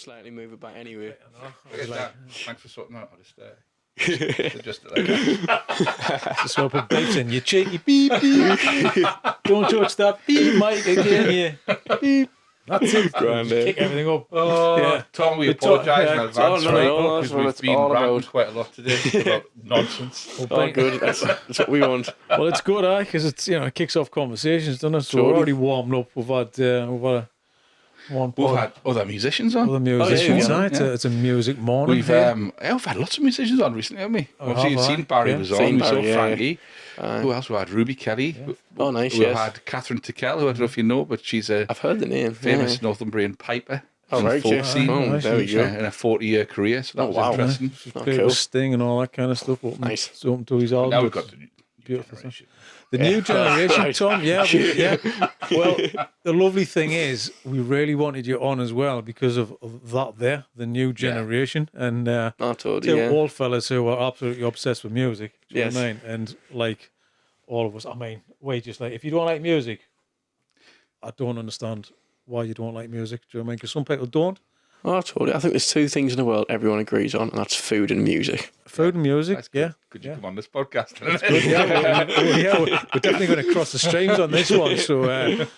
slightly move it back anyway. Look at that. Thanks for sorting that out. Just like that. Just want to put beeps in. You cheeky beep, beep. Don't touch that beep, Mike, again. Yeah. Beep. That's it. Grand, Just kick everything up. Oh, Yeah. Tom, we apologise in advance, no, right? no, Because that's what we've it's been all ranting about. quite a lot today about nonsense. Oh, good. That's what we want. Well, it's good, because it's it kicks off conversations, doesn't it? So Totally. we're already warmed up. We've had one We've pod, had other musicians on. other musicians. yeah. It's a music morning. We've here. we've had lots of musicians on recently, haven't we? Oh, Obviously, you've have I? seen Barry Yeah. was on. Seen We saw Barry, yeah. Frankie. Who else? We had Ruby Kelly. Oh, nice, We yes. had Catherine Tickell, who I don't know if you know, but she's a I've heard the name. famous Yeah. Northumbrian piper. Oh, in the right, folk yeah. scene. Oh, there we go. In a 40-year career, so that was wow. interesting. Oh, Played cool. with Sting and all that kind of stuff. Nice. Something to his album. Now we've got the new Beautiful generation. The new generation, Right. Tom, yeah. Well, the lovely thing is, we really wanted you on as well because of that there, the new generation. And Oh, totally, two yeah. old fellas who are absolutely obsessed with music. Do you know Yes. what I mean? And like all of us, we just like, if you don't like music, I don't understand why you don't like music. Do you know what I mean? Because some people don't. Oh, totally. I think there's two things in the world everyone agrees on, and that's food and music. Food and music, That's good. Could you come on this podcast? We're definitely going to cross the streams on this one. So,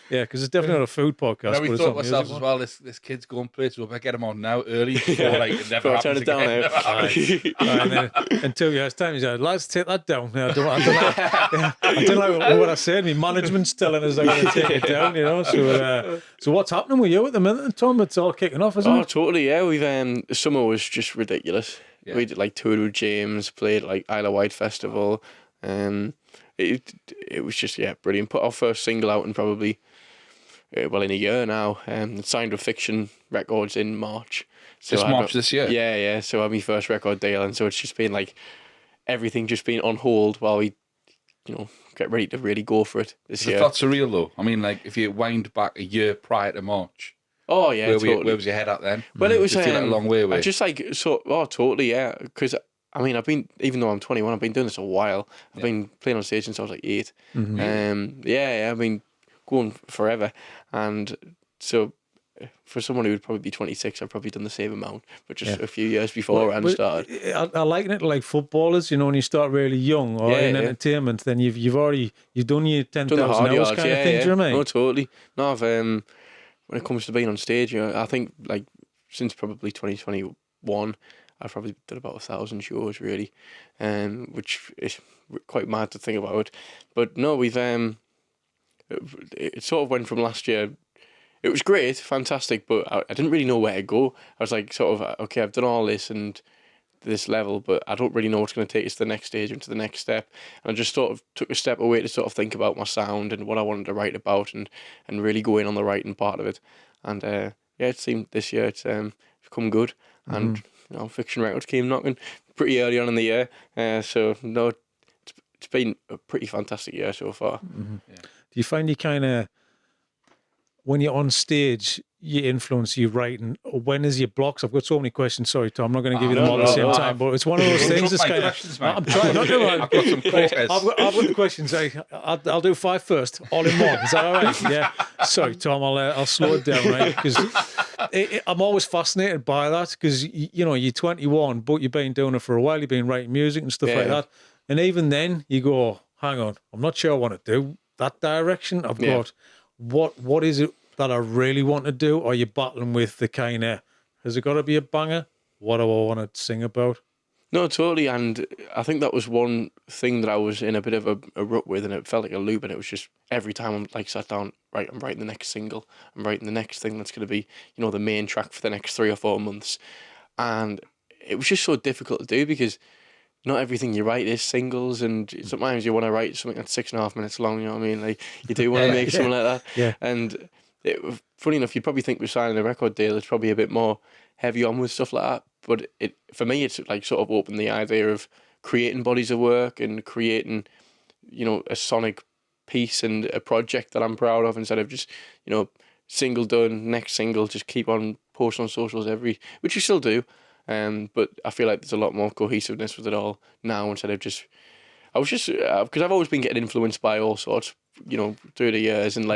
because it's definitely not a food podcast. Now we but it's thought not to ourselves music as well, this kid's going places, we better get him on now early before it never Before I happens turn it down again. now. Never happens. And then in 2 years' time, he's like, let's take that down. I don't like what I said. My management's telling us I'm going to take it down, So what's happening with you at the minute, Tom? It's all kicking off, isn't Oh, it? totally, yeah. We've summer was just ridiculous. Yeah. We did toured with James, played Isle of Wight Festival. It was just brilliant. Put our first single out in probably in a year now. Signed with Fiction Records in March. So Just March this year? Yeah. So I had my first record deal, and so it's just been everything just been on hold while we, get ready to really go for it this year. That's surreal though. I mean, if you wind back a year prior to March, Oh yeah, totally. where was your head at then? Well, it was Did you feel like a long way away. I just totally, yeah. Because I've been, even though I'm 21, I've been doing this a while. I've been playing on stage since I was 8. I've been going forever, and so for someone who would probably be 26, I've probably done the same amount, but just a few years before I started. I liken it like footballers, when you start really young or in entertainment, then you've done your 10,000 hours kind of thing. Do you know what I mean? No, totally. No, I've when it comes to being on stage, I think since probably 2021, I've probably done about 1,000 shows really, which is quite mad to think about. But no, we've it sort of went from last year. It was great, fantastic, but I didn't really know where to go. I was okay, I've done all this and this level, but I don't really know what's going to take us to the next stage and to the next step. And I just sort of took a step away to sort of think about my sound and what I wanted to write about and really go in on the writing part of it. And it seemed this year it's come good. And Fiction Records came knocking pretty early on in the year. So no, it's been a pretty fantastic year so far. Mm-hmm. Yeah. Do you find you kind of, when you're on stage, your influence, your writing, when is your blocks? I've got so many questions. Sorry, Tom, I'm not going to give you them all at the same time, but it's one of those things that's kind of... I'm trying not to. I've got some corkers. I've got the questions. I'll do 5 first, all in one. Is that all right? Yeah. Sorry, Tom, I'll slow it down, right? Because I'm always fascinated by that because, you're 21, but you've been doing it for a while. You've been writing music and stuff like that. And even then, you go, hang on, I'm not sure I want to do that direction. I've got... What is it that I really want to do? Or are you battling with the kind of, has it got to be a banger? What do I want to sing about? No, totally. And I think that was one thing that I was in a bit of a rut with, and it felt like a loop. And it was just every time I'm sat down, right, I'm writing the next single. I'm writing the next thing that's going to be, the main track for the next 3 or 4 months. And it was just so difficult to do because not everything you write is singles, and sometimes you want to write something that's 6.5 minutes long, you know what I mean? You do want to make something like that. Yeah. And funny enough, you'd probably think we're signing a record deal, it's probably a bit more heavy on with stuff like that. But for me, it's sort of opened the idea of creating bodies of work and creating, a sonic piece and a project that I'm proud of instead of just, single done, next single, just keep on posting on socials which you still do. But I feel like there's a lot more cohesiveness with it all now instead of just... I was just... Because I've always been getting influenced by all sorts, through the years, and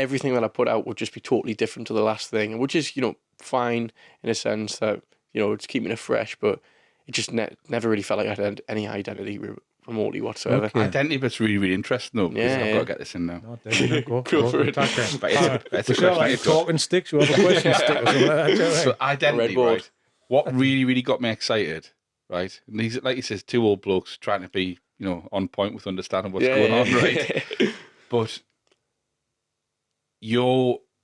everything that I put out would just be totally different to the last thing, which is, you know, fine in a sense that, you know, it's keeping it fresh, but it just never really felt like I had any identity remotely whatsoever. Okay. Identity, but it's really, really interesting though, because Yeah, I've yeah. got to get this in now. No, definitely. Go for it. Attack it. But it's a We sound like question. talking sticks. We have a question stick or something like that. So identity, Red right? What really, really got me excited, right? And these, like you said, two old blokes trying to be, you know, on point with understanding what's going on, right? But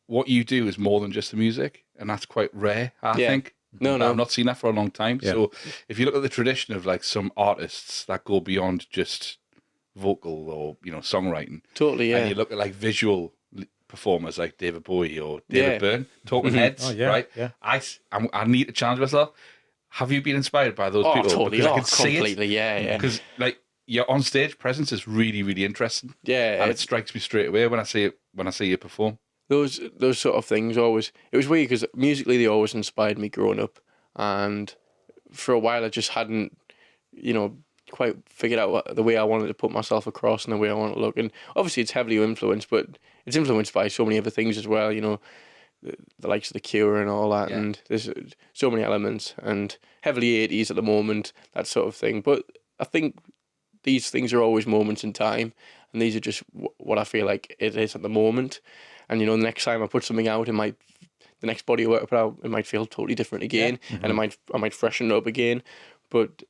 what you do is more than just the music, and that's quite rare, I think. No. I've not seen that for a long time. Yeah. So if you look at the tradition of like some artists that go beyond just vocal or, you know, songwriting, Totally, yeah. and you look at like visual performers like David Bowie or David Byrne, Talking Heads, Oh, yeah, right? yeah. I need to challenge myself. Have you been inspired by those people? Totally. Because I can see Completely, it. yeah. Because like your on stage presence is really, really interesting. Yeah, And it strikes me straight away when I see you perform. those sort of things always. It was weird because musically they always inspired me growing up, and for a while I just hadn't, you know, quite figured out the way I wanted to put myself across and the way I want to look. And obviously it's heavily influenced, but it's influenced by so many other things as well. You know, the likes of The Cure and all that, and there's so many elements, and heavily 80s at the moment, that sort of thing. But I think these things are always moments in time, and these are just what I feel like it is at the moment. And, you know, the next time I put something out, the next body of work I put out, it might feel totally different again, and I might freshen it up again. But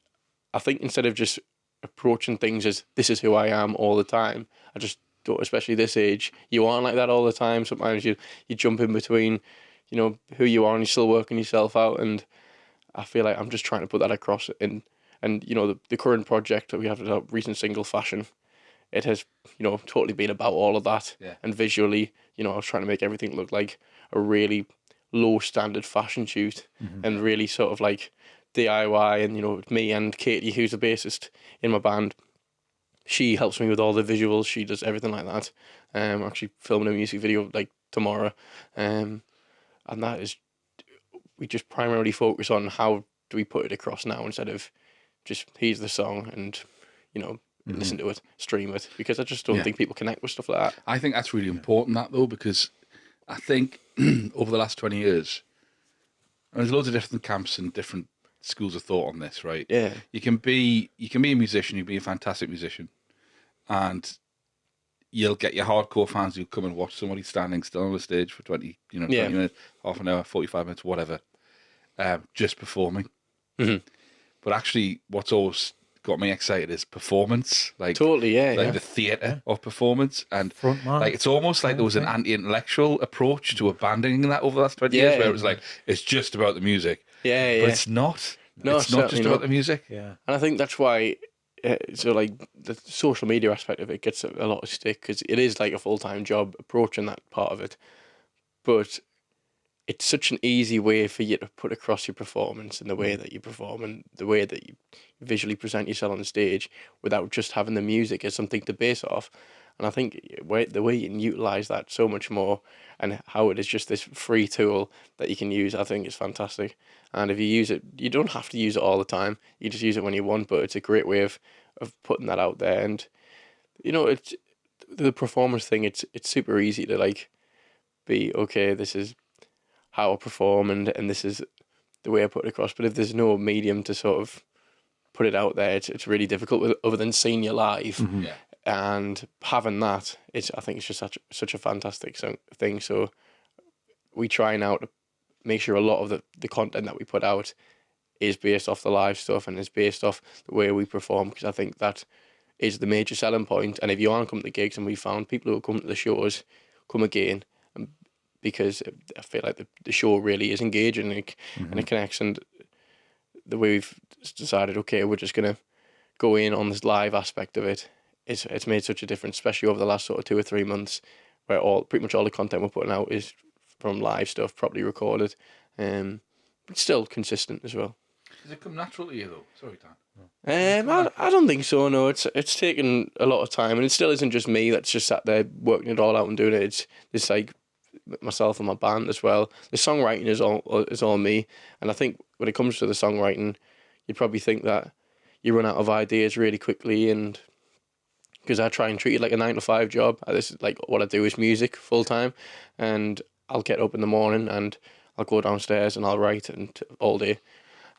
I think instead of just approaching things as this is who I am all the time, I just don't, especially this age, you aren't like that all the time. Sometimes you jump in between, you know, who you are and you're still working yourself out. And I feel like I'm just trying to put that across and you know, the current project that we have, the recent single Fashion, it has, you know, totally been about all of that. Yeah. And visually, you know, I was trying to make everything look like a really low standard fashion shoot and really sort of like DIY. And, you know, me and Katie, who's the bassist in my band, she helps me with all the visuals. She does everything like that. I'm actually filming a music video like tomorrow. And that is, we just primarily focus on how do we put it across now instead of just here's the song and, you know, listen to it, stream it, because I just don't think people connect with stuff like that. I think that's really important, that though, because I think over the last 20 years, and there's loads of different camps and different schools of thought on this, right? Yeah. You can be a musician, you can be a fantastic musician, and you'll get your hardcore fans who come and watch somebody standing still on the stage for 20 minutes, half an hour, 45 minutes, whatever, just performing. But actually, what's always got me excited is performance, like Totally, the theatre of performance, and Front man. like it's almost like there was an anti-intellectual approach to abandoning that over the last 20 years, where it was like it's just about the music. but It's not. No, it's not just certainly about not. the music. Yeah. And I think that's why, so like the social media aspect of it gets a lot of stick because it is like a full-time job approaching that part of it. But it's such an easy way for you to put across your performance and the way that you perform and the way that you visually present yourself on the stage without just having the music as something to base off. And I think the way you can utilise that so much more and how it is just this free tool that you can use, I think is fantastic. And if you use it, you don't have to use it all the time. You just use it when you want, but it's a great way of putting that out there. And, you know, it's the performance thing, it's super easy to like be, okay, this is how I perform and this is the way I put it across. But if there's no medium to sort of put it out there, it's really difficult other than seeing you live. Yeah. And having that, I think it's just such a fantastic thing. So we try now to make sure a lot of the content that we put out is based off the live stuff and is based off the way we perform, because I think that is the major selling point. And if you aren't coming to gigs, and we found people who come to the shows come again, because I feel like the show really is engaging and it connects. And the way we've decided, okay, we're just going to go in on this live aspect of it, it's made such a difference, especially over the last sort of 2 or 3 months, where pretty much all the content we're putting out is from live stuff, properly recorded, but still consistent as well. Does it come natural to you though? Sorry, Dan. I don't think so. No, it's taken a lot of time, and it still isn't just me that's just sat there working it all out and doing it. It's like myself and my band as well. The songwriting is all me, and I think when it comes to the songwriting, you'd probably think that you run out of ideas really quickly and because I try and treat it like a 9 to 5 job. This is like what I do is music full time, and I'll get up in the morning and I'll go downstairs and I'll write and all day,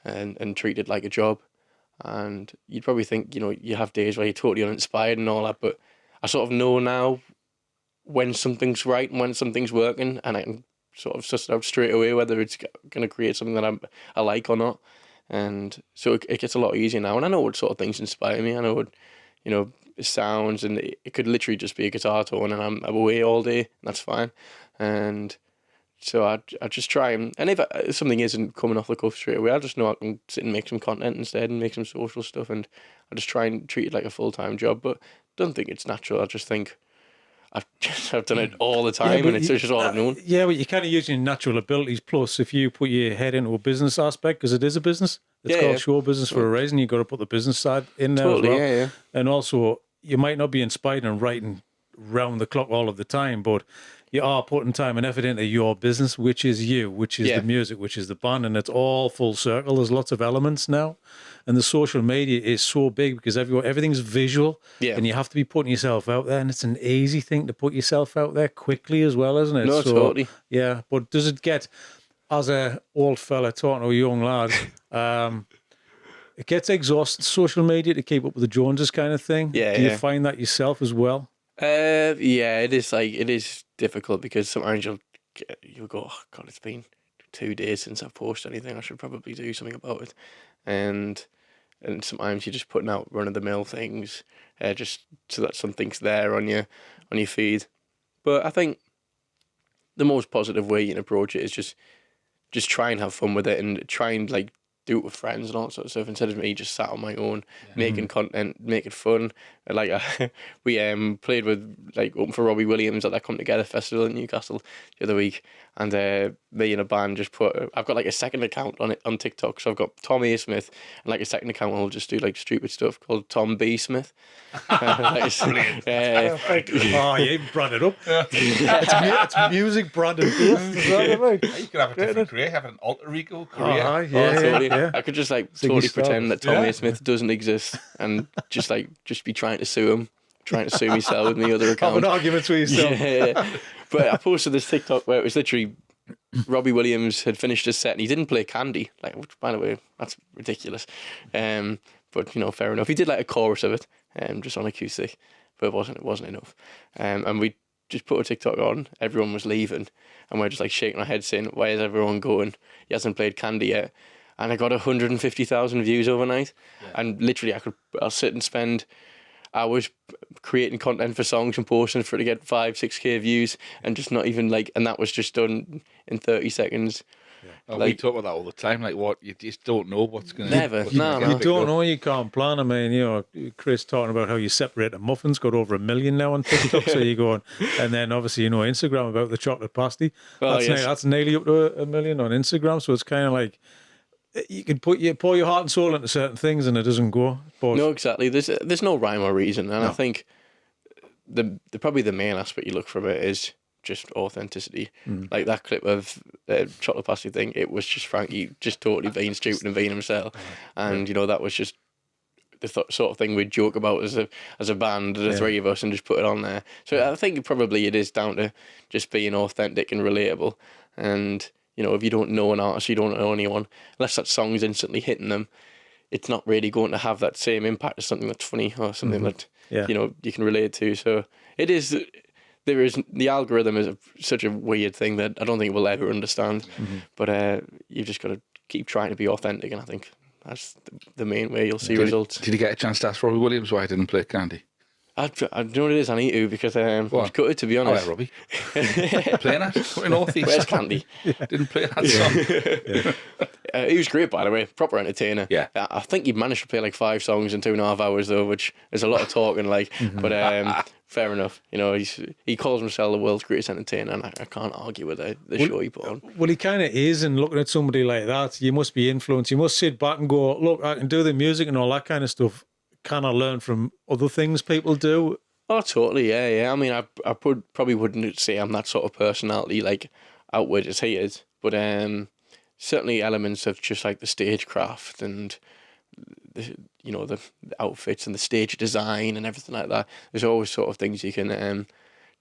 and treat it like a job. And you'd probably think, you know, you have days where you're totally uninspired and all that, but I sort of know now when something's right and when something's working, and I can sort of suss it out straight away whether it's going to create something that I like or not. And so it gets a lot easier now, and I know what sort of things inspire me. I know what, you know, sounds, and it could literally just be a guitar tone, and I'm away all day, and that's fine. And so I just try and if something isn't coming off the cuff straight away, I just know I can sit and make some content instead and make some social stuff, and I just try and treat it like a full-time job. But don't think it's natural. I just think I've done it all the time, and it's just all I've known. Yeah, but you're kind of using your natural abilities. Plus, if you put your head into a business aspect, because it is a business, it's called show business for a reason. You've got to put the business side in there as well. Yeah. And also, you might not be inspired and writing round the clock all of the time, but you are putting time and effort into your business, which is you, which is the music, which is the band, and it's all full circle. There's lots of elements now, and the social media is so big because everything's visual, and you have to be putting yourself out there, and it's an easy thing to put yourself out there quickly as well, isn't it? No, totally. Yeah, but does it get, as a old fella talking to a young lad, it gets exhausting, social media, to keep up with the Joneses kind of thing? Yeah, Do you find that yourself as well? Yeah, it is difficult because sometimes you'll go, oh God, it's been 2 days since I've posted anything. I should probably do something about it, and sometimes you're just putting out run of the mill things, just so that something's there on your feed. But I think the most positive way you can approach it is just try and have fun with it, and try and like do it with friends and all that sort of stuff, instead of me just sat on my own making content, make it fun. Like we played with, like, open for Robbie Williams at that Come Together festival in Newcastle the other week, and me and a band just I've got like a second account on it on TikTok, so I've got Tom A. Smith, and like a second account I'll just do like stupid stuff called Tom B. Smith. Brilliant. Oh, you even brought it up. It's music branded. You could have a different career, have an alter ego career. Totally. I could just like totally pretend that Tom A. Smith doesn't exist, and just be trying to sue him, trying to sue myself with my other account. Have an argument with yourself. Yeah. But I posted this TikTok where it was literally Robbie Williams had finished his set and he didn't play Candy. Like, which, by the way, that's ridiculous. But you know, fair enough. He did like a chorus of it, just on acoustic, but it wasn't enough. And we just put a TikTok on. Everyone was leaving, and we're just like shaking our heads saying, "Why is everyone going? He hasn't played Candy yet." And I got 150,000 views overnight. Yeah. And literally, I'll sit and spend hours creating content for songs and posting for it to get 5-6K views, and just not even like, and that was just done in 30 seconds. Yeah. Like, we talk about that all the time. Like, what you just don't know what's going to. Never. No. You don't know. You can't plan. I mean, you know, Chris talking about how you separate the muffins, got over 1 million now on TikTok. So you go on, and then obviously, you know, Instagram about the chocolate pasty. That's nearly up to 1 million on Instagram. So it's kind of like, you can pour your heart and soul into certain things, and it doesn't go. But no, exactly. There's no rhyme or reason, and I think probably the main aspect you look from it is just authenticity. Like that clip of the chocolate pasty thing, it was just Frankie just totally being stupid and being himself, and you know, that was just the sort of thing we'd joke about as a band, the three of us, and just put it on there. So I think probably it is down to just being authentic and relatable. And you know, if you don't know an artist, you don't know anyone, unless that song's instantly hitting them, it's not really going to have that same impact as something that's funny or something that you know, you can relate to. So the algorithm is such a weird thing that I don't think we'll ever understand. But you've just got to keep trying to be authentic, and I think that's the main way you'll see results. Did you get a chance to ask Robbie Williams why I didn't play Candy? I know what it is. I need to, because I've got it, to be honest. All right, Robbie. Playing that? We're in Northeast. Where's Candy? Didn't play that song. He was great, by the way. Proper entertainer. Yeah. I think he managed to play like 5 songs in 2.5 hours, though, which is a lot of talking. Like, but fair enough. You know, he calls himself the world's greatest entertainer, and I can't argue with the show he put on. Well, he kind of is, and looking at somebody like that, you must be influenced. You must sit back and go, look, I can do the music and all that kind of stuff. Can I learn from other things people do? Oh, totally, yeah. I mean, I probably wouldn't say I'm that sort of personality, like, outward as he is, but certainly elements of just like the stagecraft and the outfits and the stage design and everything like that. There's always sort of things you can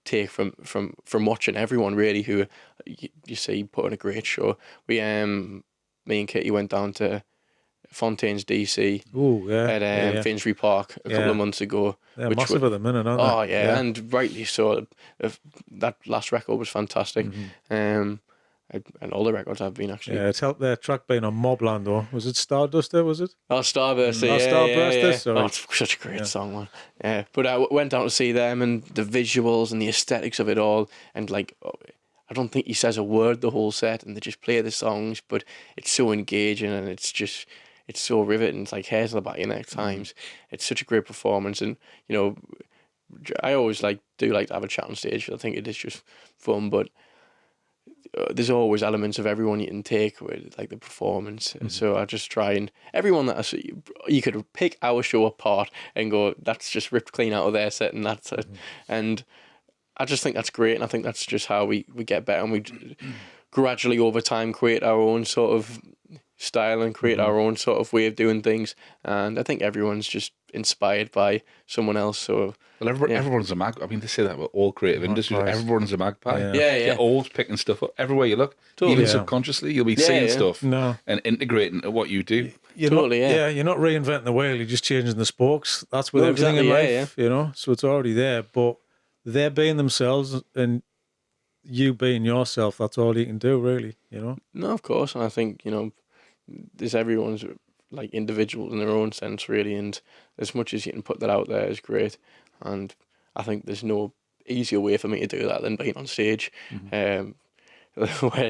take from watching everyone really who you see put on a great show. Me and Kitty went down to Fontaine's DC at Finsbury Park a couple of months ago. They're massive at the minute, aren't they? Oh yeah, and rightly so. That last record was fantastic. And all the records have been actually. Yeah, it's helped their track being on Mobland though. Was it Starduster, was it? Oh, Starburster, Starburster. Oh, it's such a great song, man. Yeah, but I went down to see them and the visuals and the aesthetics of it all, and like, I don't think he says a word the whole set, and they just play the songs, but it's so engaging and it's so riveting. It's like hairs on the back of your neck at times. It's such a great performance, and I always do like to have a chat on stage. I think it is just fun, but there's always elements of everyone you can take with like the performance. So I just try, and everyone that I see, you could pick our show apart and go, that's just ripped clean out of their set and that's it. And I just think that's great, and I think that's just how we get better, and we gradually over time create our own sort of style and create our own sort of way of doing things. And I think everyone's just inspired by someone else. So everyone's a magpie. I mean, they say that with all creative industries. Everyone's a magpie. Yeah. You're always picking stuff up everywhere you look. Totally. Even subconsciously, you'll be seeing stuff and integrating into what you do. You're not reinventing the wheel. You're just changing the spokes. That's with everything in life, So it's already there. But they're being themselves, and you being yourself. That's all you can do, really. No, of course, and I think there's everyone's like individual in their own sense, really, and as much as you can put that out there is great. And I think there's no easier way for me to do that than being on stage, where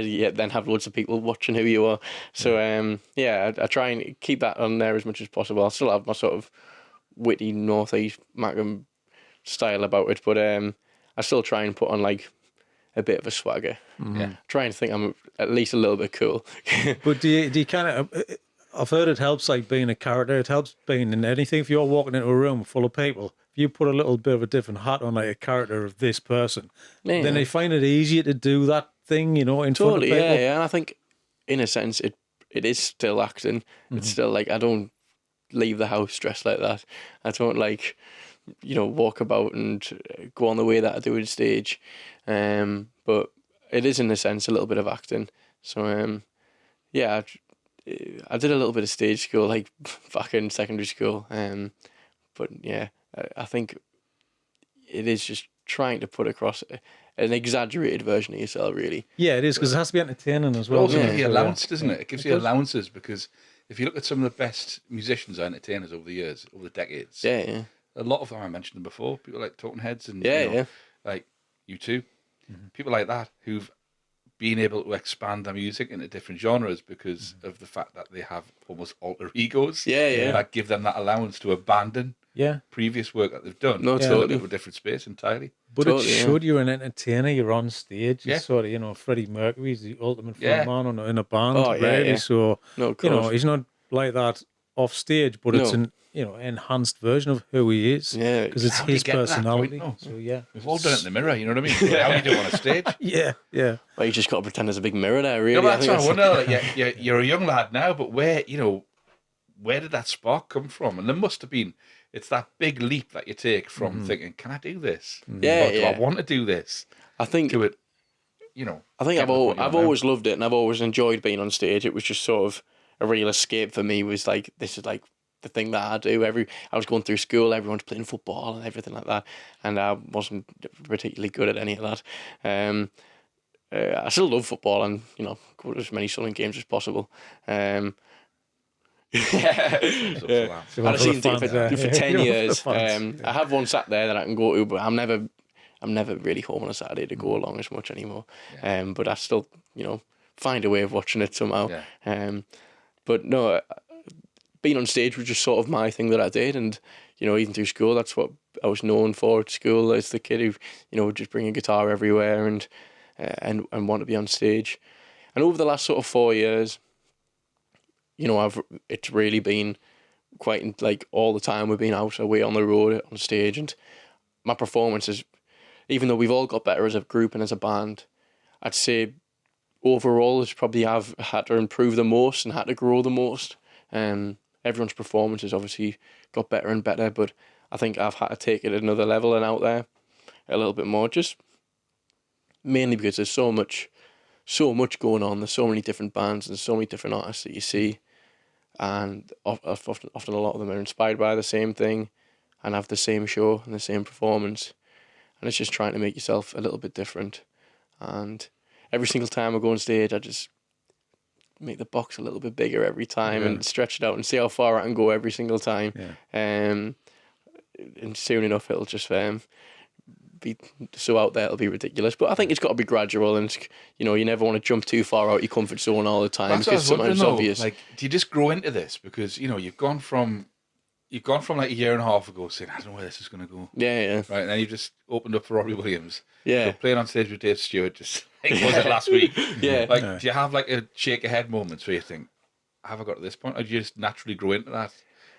you then have loads of people watching who you are. So I try and keep that on there as much as possible. I'll still have my sort of witty northeast Macam style about it, but I still try and put on like a bit of a swagger. Try and think I'm at least a little bit cool. But do you kind of? I've heard it helps like being a character. It helps being in anything. If you're walking into a room full of people, if you put a little bit of a different hat on, like a character of this person, then they find it easier to do that thing, in front of people. Yeah. And I think in a sense it is still acting. It's still like I don't leave the house dressed like that. I don't like walk about and go on the way that I do on stage. But it is in a sense a little bit of acting. So I did a little bit of stage school like back in secondary school. But yeah, I think it is just trying to put across an exaggerated version of yourself, really. Yeah, it is, because it has to be entertaining as well. It also gives you allowance, doesn't it? It gives you allowances, because if you look at some of the best musicians and entertainers over the years, over the decades, a lot of them, I mentioned them before, people like Talking Heads and like U2, people like that who've been able to expand their music into different genres because of the fact that they have almost alter egos that give them that allowance to abandon previous work that they've done. No, totally. Into a different space entirely. But totally, it showed you're an entertainer, you're on stage, you're sort of, Freddie Mercury's the ultimate frontman in a band, really. So, he's not like that off stage, but it's an enhanced version of who he is. Yeah, because it's his personality. So we've all done it in the mirror. You know what I mean? How do you do it on a stage? Yeah. Well, you just got to pretend there's a big mirror there, really. No, that's what I wonder. You're a young lad now, but where did that spark come from? And there must have been. It's that big leap that you take from thinking, "Can I do this? Or do I want to do this?" I think to it. I think I've always loved it, and I've always enjoyed being on stage. It was just sort of a real escape for me. Was like, this is like the thing that I do. I was going through school, everyone's playing football and everything like that, and I wasn't particularly good at any of that. I still love football and go to as many Sunderland games as possible. I've seen it for 10 years. I have one sat there that I can go to, but I'm never really home on a Saturday to go along as much anymore. But I still find a way of watching it somehow. But no, being on stage was just sort of my thing that I did, and even through school, that's what I was known for at school, as the kid who would just bring a guitar everywhere and want to be on stage. And over the last sort of 4 years, it's really been quite like all the time we've been out away on the road on stage, and my performances, even though we've all got better as a group and as a band, I'd say overall it's probably I've had to improve the most and had to grow the most. everyone's performance has obviously got better and better, but I think I've had to take it another level and out there a little bit more, just mainly because there's so much going on. There's so many different bands and so many different artists that you see, and often a lot of them are inspired by the same thing and have the same show and the same performance, and it's just trying to make yourself a little bit different. And every single time I go on stage, I just make the box a little bit bigger every time and stretch it out and see how far I can go every single time. And soon enough it'll just be so out there it'll be ridiculous. But I think it's got to be gradual, and you never want to jump too far out your comfort zone all the time, because sometimes it's obvious. Like, do you just grow into this? Because you've gone from like a year and a half ago saying, I don't know where this is going to go. Yeah. Right, and then you've just opened up for Robbie Williams. Yeah. You're playing on stage with Dave Stewart, just like, was it last week? Yeah. Like, do you have like a shake your head moments where you think, have I got to this point? Or do you just naturally grow into that?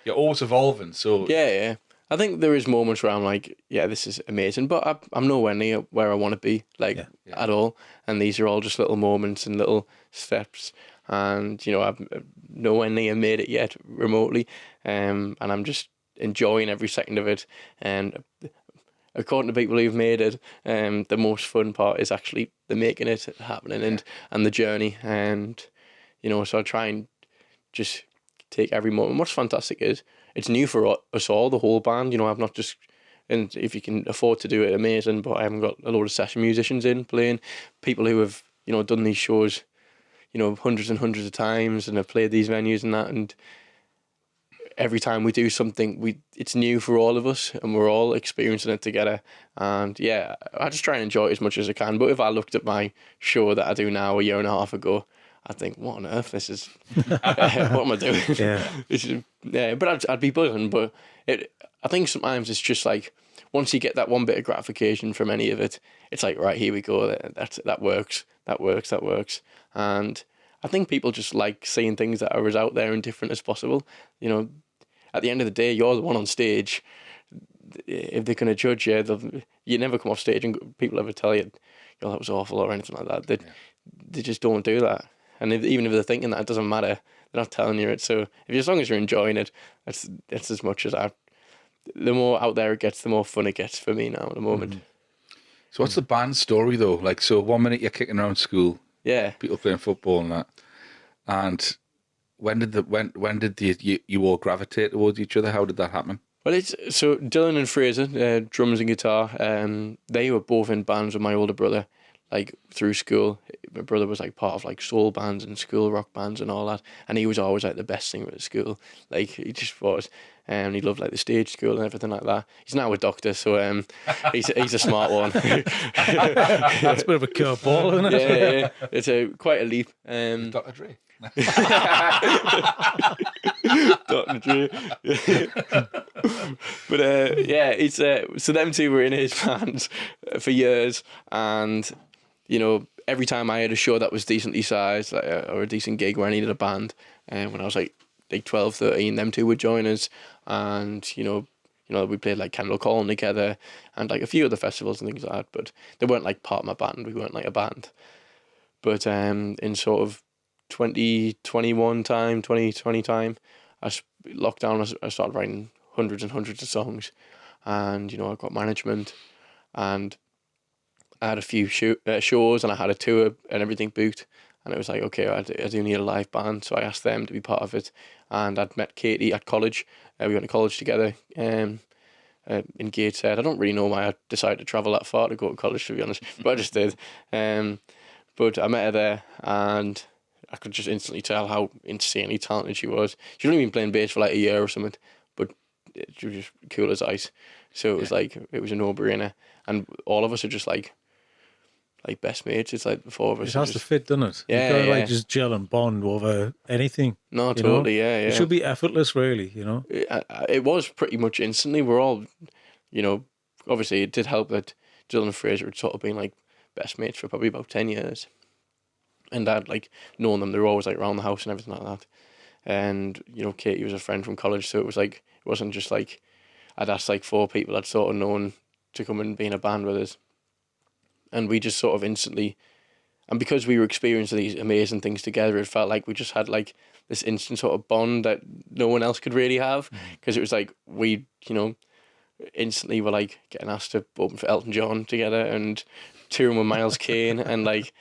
You're always evolving, so... Yeah. I think there is moments where I'm like, yeah, this is amazing, but I'm nowhere near where I want to be, at all. And these are all just little moments and little steps. And, I've nowhere near made it yet remotely. And I'm just enjoying every second of it. And according to people who've made it, the most fun part is actually the making it happening and the journey. And, so I try and just take every moment. What's fantastic is it's new for us all, the whole band. I've not just, and if you can afford to do it, amazing, but I haven't got a load of session musicians in playing, people who have, done these shows, hundreds and hundreds of times and have played these venues and that. And every time we do something, it's new for all of us and we're all experiencing it together. And yeah, I just try and enjoy it as much as I can. But if I looked at my show that I do now a year and a half ago, I think, what on earth? This is what am I doing? But I'd be buzzing. But I think sometimes it's just like once you get that one bit of gratification from any of it, it's like, right, here we go. That works. And I think people just like seeing things that are as out there and different as possible. At the end of the day, you're the one on stage. If they're going to judge you, you never come off stage and people ever tell you, that was awful or anything like that. They just don't do that. And even if they're thinking that, it doesn't matter. They're not telling you it. So as long as you're enjoying it, that's as much as the more out there it gets, the more fun it gets for me now at the moment. Mm-hmm. So what's the band story though? Like, so 1 minute you're kicking around school, people playing football and that, and when did you all gravitate towards each other? How did that happen? Well, so Dylan and Fraser, drums and guitar, they were both in bands with my older brother, like through school. My brother was like part of like soul bands and school rock bands and all that, and he was always like the best singer at school. Like he just was, and he loved like the stage school and everything like that. He's now a doctor, so he's a smart one. That's a bit of a curveball, isn't it? Yeah, it's quite a leap. Dr. Dre. Dr. Dre. But it's so them two were in his bands for years, and every time I had a show that was decently sized, or a decent gig where I needed a band, and when I was like 12, 13, them two would join us, and we played like Kendall Calling together and like a few other festivals and things like that, but they weren't like part of my band. We weren't like a band. But in sort of 2020 time, lockdown, I started writing hundreds and hundreds of songs, and I got management, and I had a few shows, and I had a tour and everything booked, and it was like, okay, I do need a live band, so I asked them to be part of it, and I'd met Katie at college. We went to college together in Gateshead. I don't really know why I decided to travel that far to go to college, to be honest, but I just did. But I met her there, and I could just instantly tell how insanely talented she was. She'd only been playing bass for like a year or something, but she was just cool as ice. So it was like, it was a no-brainer. And all of us are just like best mates. It's like the four of us. It has to fit, doesn't it? Yeah, You've got to just gel and bond over anything. No, totally, yeah. It should be effortless, really, It was pretty much instantly. We're all, obviously it did help that Dylan and Fraser had sort of been like best mates for probably about 10 years. And I'd like known them. They were always like around the house and everything like that. And, Katie was a friend from college, so it was like, it wasn't just like I'd asked like 4 people I'd sort of known to come and be in a band with us. And we just sort of instantly, And because we were experiencing these amazing things together, it felt like we just had like this instant sort of bond that no one else could really have, because it was like we, you know, instantly were like getting asked to open for Elton John together and touring with Miles Kane, and like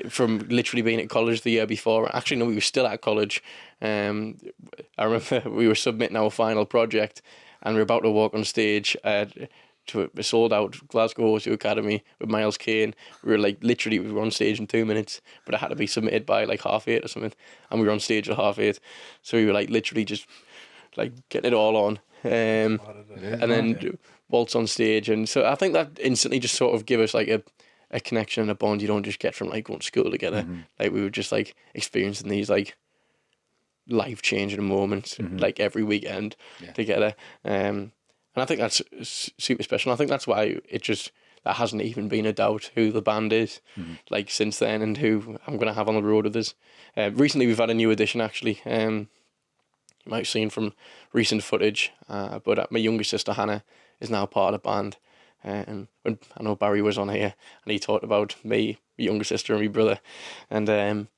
from literally being at college the year before. Actually, no, we were still at college. I remember we were submitting our final project, and we were about to walk on stage to a sold out Glasgow O2 Academy with Miles Kane. We were like literally, we were on stage in 2 minutes, but it had to be submitted by like 8:30 or something, and we were on stage at 8:30. So we were like literally just like getting it all on. And then waltz on stage, and so I think that instantly just sort of give us like a connection and a bond you don't just get from like going to school together. Like we were just like experiencing these like life-changing moments like every weekend together, and I think that's super special. And I think that's why that hasn't even been a doubt who the band is like since then, and who I'm gonna have on the road with us. Recently we've had a new addition actually. You might have seen from recent footage, but my younger sister Hannah is now part of the band. And when I know Barry was on here, and he talked about me, my younger sister, and my brother, and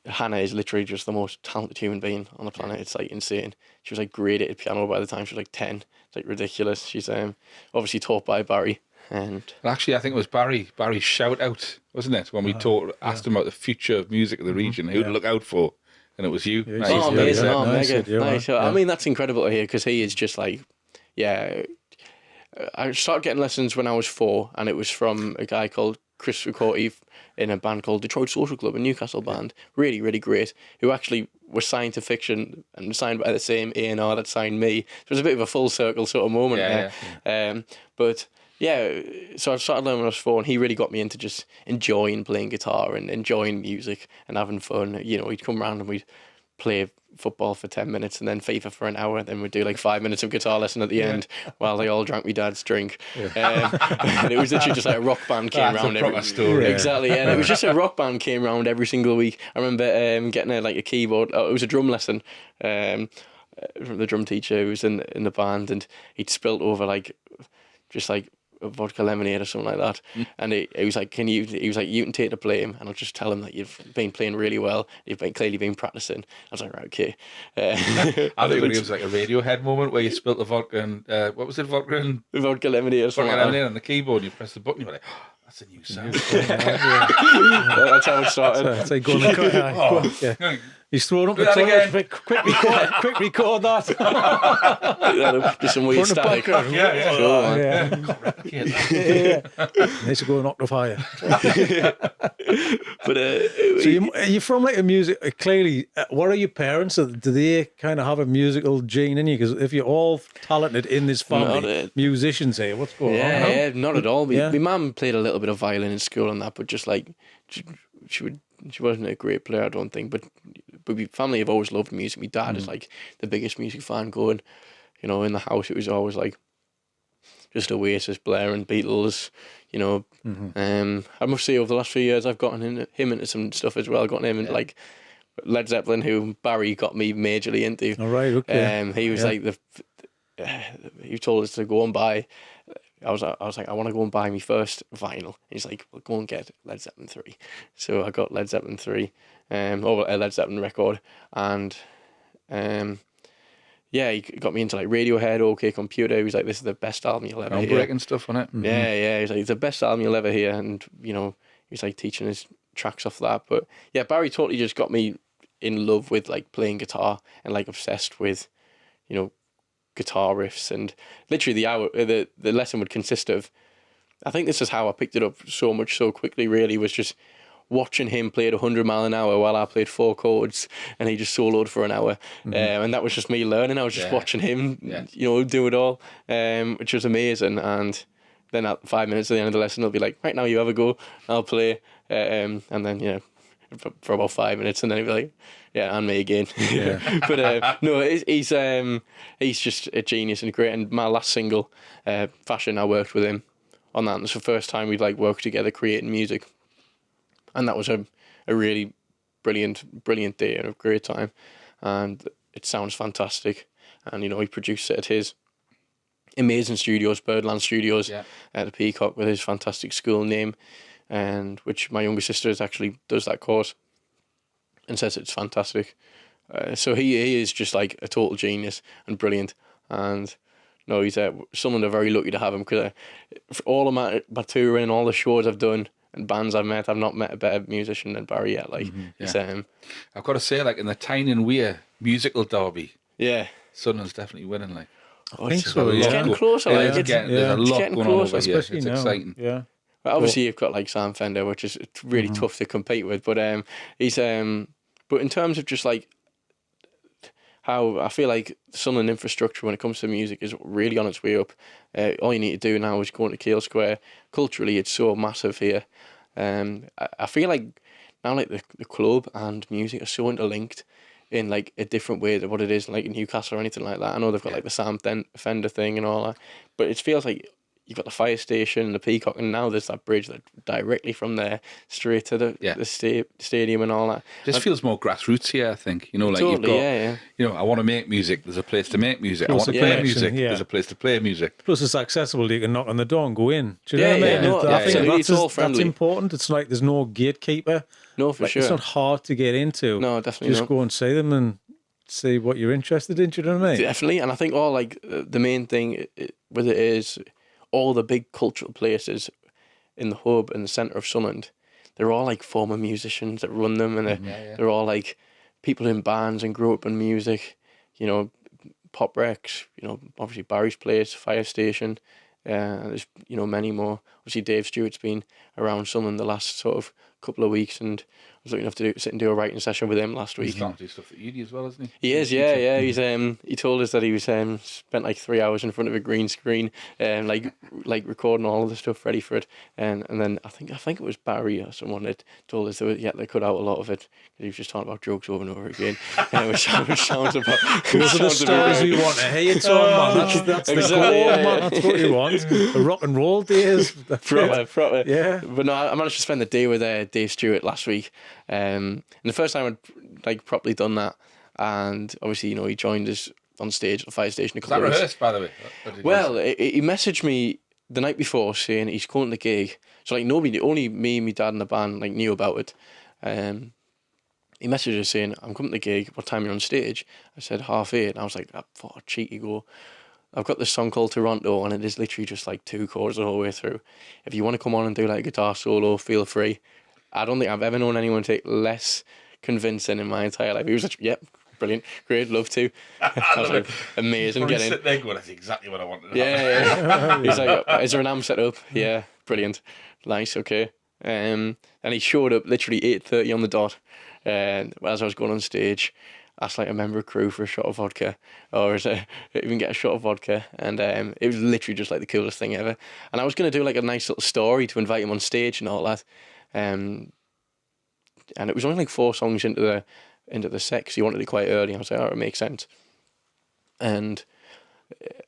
Hannah is literally just the most talented human being on the planet. It's like insane. She was like great at piano by the time she was like 10. It's like ridiculous. She's obviously taught by Barry. And actually, I think it was Barry's shout out, wasn't it, when we asked him about the future of music of the region, who to look out for. And it was you. Nice. Oh, amazing. Oh, mega. Nice. I mean, that's incredible to hear, because he is just like, I started getting lessons when I was 4, and it was from a guy called Chris Ricorti in a band called Detroit Social Club, a Newcastle band. Really, really great. Who actually was signed to Fiction and signed by the same A&R that signed me. It was a bit of a full circle sort of moment there. But yeah, so I started learning when I was 4, and he really got me into just enjoying playing guitar and enjoying music and having fun. You know, he'd come round and we'd play football for 10 minutes and then FIFA for an hour, then we'd do like 5 minutes of guitar lesson at the end while they all drank my dad's drink. And it was literally just like a rock band came round every story. Exactly, and it was just a rock band came round every single week. I remember getting a keyboard. It was a drum lesson from the drum teacher who was in the band, and he'd spilt over like just like a vodka lemonade or something like that, and he was like, you can take the blame, and I'll just tell him that you've been playing really well, you've clearly been practicing. I was like, right, okay. I think it was like a Radiohead moment where you spilt the vodka and what was it, vodka lemonade or something like that on the keyboard, you press the button, you're like, oh, that's a new sound. That's how it started. That's like going to He's thrown up the toilet. Quick record that. Just some weird static. Needs to go an octave higher. But so you're from like a music. Clearly, what are your parents? Do they kind of have a musical gene in you? Because if you're all talented in this family, musicians here, what's going on? Yeah, not at all. My mum played a little bit of violin in school and that, but just like she wasn't a great player, I don't think. But my family have always loved music. My dad is like the biggest music fan going. You know, in the house it was always like just Oasis, Blair and Beatles. You know, I must say over the last few years I've gotten him into some stuff as well. Gotten him into like Led Zeppelin, who Barry got me majorly into. All right, okay. He was like he told us to go and buy. I was like, I want to go and buy me first vinyl. He's like, well, go and get Led Zeppelin 3. So I got Led Zeppelin 3, or a Led Zeppelin record, and he got me into like Radiohead, OK Computer. He was like, this is the best album you'll ever hear. Groundbreaking stuff on it. Yeah. He's like, it's the best album you'll ever hear, and you know, he's like teaching his tracks off that. But yeah, Barry totally just got me in love with like playing guitar and like obsessed with, you know, guitar riffs, and literally the lesson would consist of, I think this is how I picked it up so much so quickly really, was just watching him play at 100 mile an hour while I played 4 chords and he just soloed for an hour. And that was just me learning. I was just watching him you know, do it all, which was amazing. And then at 5 minutes at the end of the lesson he'll be like, right, now you have a go, I'll play, and then you know, for about 5 minutes, and then he'll be like, yeah, and me again. But no, he's just a genius and great. And my last single, Fashion, I worked with him on that, and it's the first time we'd like worked together creating music, and that was a really brilliant day and a great time, and it sounds fantastic. And you know, he produced it at his amazing studios, Birdland Studios, at the Peacock, with his fantastic school name. and which my younger sister is actually does that course, and says it's fantastic. So he is just like a total genius and brilliant, and no, he's someone they're very lucky to have him, because for all of my touring, all the shows I've done and bands I've met, I've not met a better musician than Barry yet. Like, he's, I've got to say, like in the Tyne and Weir musical derby, yeah, Sunderland's definitely winning. Like, I think so. It's getting closer. Like, there's a lot going on over here. It's now. exciting. Yeah. But obviously, you've got like Sam Fender, which is really tough to compete with. But he's but in terms of just like how I feel like Sunderland infrastructure when it comes to music is really on its way up. All you need to do now is go into Keele Square. Culturally, it's so massive here. I feel like now like the club and music are so interlinked in like a different way than what it is like in Newcastle or anything like that. I know they've got like the Sam Fender thing and all that, but it feels like you've got the fire station and the Peacock, and now there's that bridge that directly from there straight to the stadium and all that. Just feels more grassroots here, I think. You know, like totally, you've got, you know, I want to make music. There's a place to make music. I want to play music. There's a place to play music. Plus, it's accessible. You can knock on the door and go in. Do you know what I mean? No, I think it's all friendly. That's important. It's like there's no gatekeeper. No, for sure. It's not hard to get into. No, definitely just go and see them and see what you're interested in. Do you know what I mean? Definitely, and I think all like the main thing with it is all the big cultural places in the hub and the centre of Sunderland, they're all like former musicians that run them, and they're all like people in bands and grew up in music, you know, Pop Rex, you know, obviously Barry's Place, Fire Station, there's, you know, many more. Obviously Dave Stewart's been around Sunderland the last sort of couple of weeks, and I was lucky enough to sit and do a writing session with him last week. He's starting to do stuff at uni as well, isn't he? He is, yeah. He's he told us that he was spent like 3 hours in front of a green screen, like recording all of the stuff ready for it, and then I think it was Barry or someone that told us that they cut out a lot of it because he was just talking about jokes over and over again, which sounds about. Those are the stories we want to hear. Man. That's the goal, man. That's what you want. The rock and roll days. Proper. Yeah. But no, I managed to spend the day with Dave Stewart last week. And the first time I'd like properly done that, and obviously, you know, he joined us on stage at the fire station a couple of weeks. Was that rehearsed, by the way? Well, he messaged me the night before saying he's going to the gig. So like only me, my dad, and the band like knew about it. He messaged us saying, "I'm coming to the gig. What time are you on stage?" I said 8:30, and I was like, "I thought I'd cheeky go. I've got this song called Toronto, and it is literally just like 2 chords the whole way through. If you want to come on and do like a guitar solo, feel free." I don't think I've ever known anyone take less convincing in my entire life. He was like, "Yep, brilliant, great, love to." I was like, amazing, get in. Sit there going, "That's exactly what I wanted." Yeah. He's like, "Is there an amp set up?" Yeah, brilliant, nice, okay. And he showed up literally 8:30 on the dot. And as I was going on stage, asked like a member of crew for a shot of vodka, or even get a shot of vodka, and it was literally just like the coolest thing ever. And I was going to do like a nice little story to invite him on stage and all that, and it was only like 4 songs into the set, because he wanted it quite early. I was like, "Oh, it makes sense." And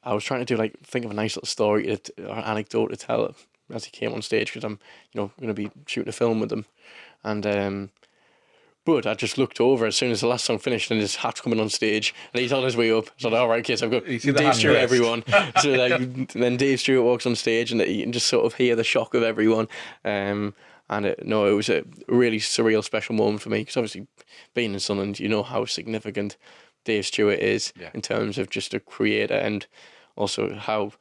I was trying to think of a nice little story or anecdote to tell as he came on stage, because I'm, you know, going to be shooting a film with him, and but I just looked over as soon as the last song finished, and his hat's coming on stage, and he's on his way up. So I was like, "All right, kids, I've got Dave Stewart, everyone." So then Dave Stewart walks on stage, and you can just sort of hear the shock of everyone. And it was a really surreal, special moment for me, because obviously being in Sunderland, you know how significant Dave Stewart is in terms of just a creator, and also how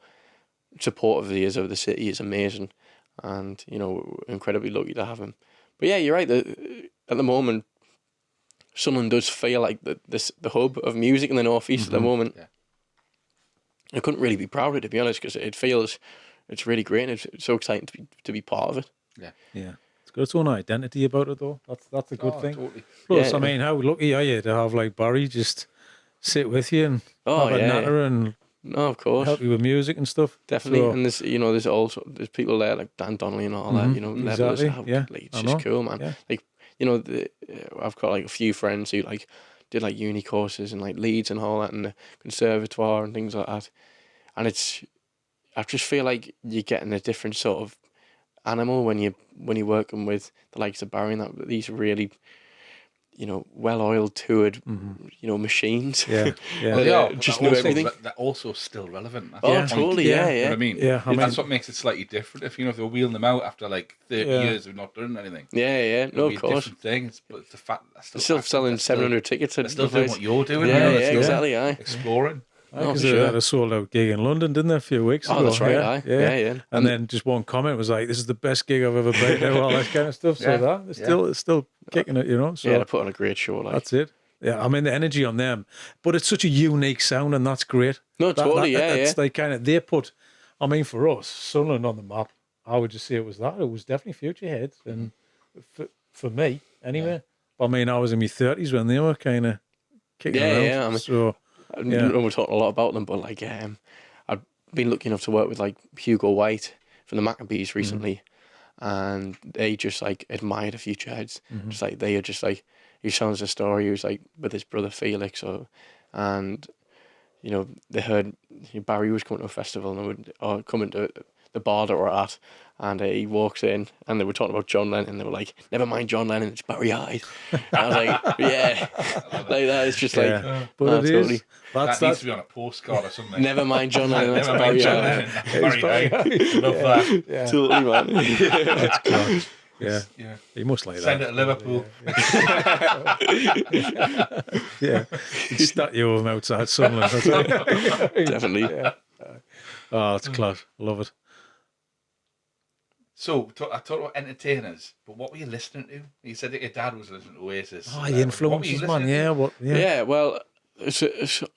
supportive he is of the city is amazing, and you know, incredibly lucky to have him. But yeah, you're right. At the moment, Sunderland does feel like the hub of music in the northeast at the moment. Yeah. I couldn't really be prouder, to be honest, because it's really great, and it's so exciting to be part of it. Yeah. It's got its own identity about it, though. That's a good thing. Totally. Plus, I mean, how lucky are you to have like Barry just sit with you and have a natter and of course, help you with music and stuff. Definitely, so, and there's people there like Dan Donnelly and all that. You know, exactly. It's just cool, man. Yeah. Like, you know, I've got like a few friends who like did like uni courses in like Leeds and all that, and the conservatoire and things like that. And I just feel like you're getting a different sort of animal when you're working with the likes of Barry, and that these really well-oiled, toured, machines. Yeah, yeah. Well, they are, just but know everything. they're also still relevant. That's Oh, the point. totally, Yeah. yeah. You know what I mean? Yeah, I mean- That's what makes it slightly different. If if they're wheeling them out after like 30 Yeah. years of not doing anything, Yeah, it'll no, be of a course. different thing. But it's the fact that They're still selling 700 tickets. They're still doing what you're doing. Yeah, They're yeah, still exactly, aye. exploring. No, Because for they sure. had a sold-out gig in London, didn't they, a few weeks ago? Oh, that's right, yeah, aye. yeah. Yeah. And And then just one comment was like, "This is the best gig I've ever played," and all that kind of stuff. So Yeah, that it's still kicking it, So yeah, they put on a great show. Like, that's it. Yeah, I mean the energy on them, but it's such a unique sound, and that's great. No, totally, yeah. It's like they put. I mean, for us, Sunderland on the map. I would just say it was that. It was definitely Future Heads, and for me anyway. I mean, I was in my 30s when they were kind of kicking around. Yeah. I mean, So I know we're talking a lot about them, but like, I've been lucky enough to work with like Hugo White from the Maccabees recently, and they just like admired the Future Heads. Just like they are just like, he tells a story. He was like with his brother Felix, and they heard Barry was coming to a festival or coming to the bar that we're at, and he walks in and they were talking about John Lennon. They were like, "Never mind John Lennon, it's Barry Hyde." I was like, "Yeah," like that. It's just like, but it totally. is. That needs to be on a postcard or something. Never mind John Lennon, that's Never mind Barry John Hyde. Lennon. Barry Hyde. Love that. Yeah, Totally, man. that's class. Yeah, Yeah. he must like Send it that. to Liverpool. Yeah, he'd statue of him outside Sunderland. That's it. Definitely. Yeah. Oh, it's class. I love it. So, I talked about entertainers, but what were you listening to? You said that your dad was listening to Oasis. Oh, What the were you influences, man. listening to? Yeah, what? Yeah. Yeah, well, it's a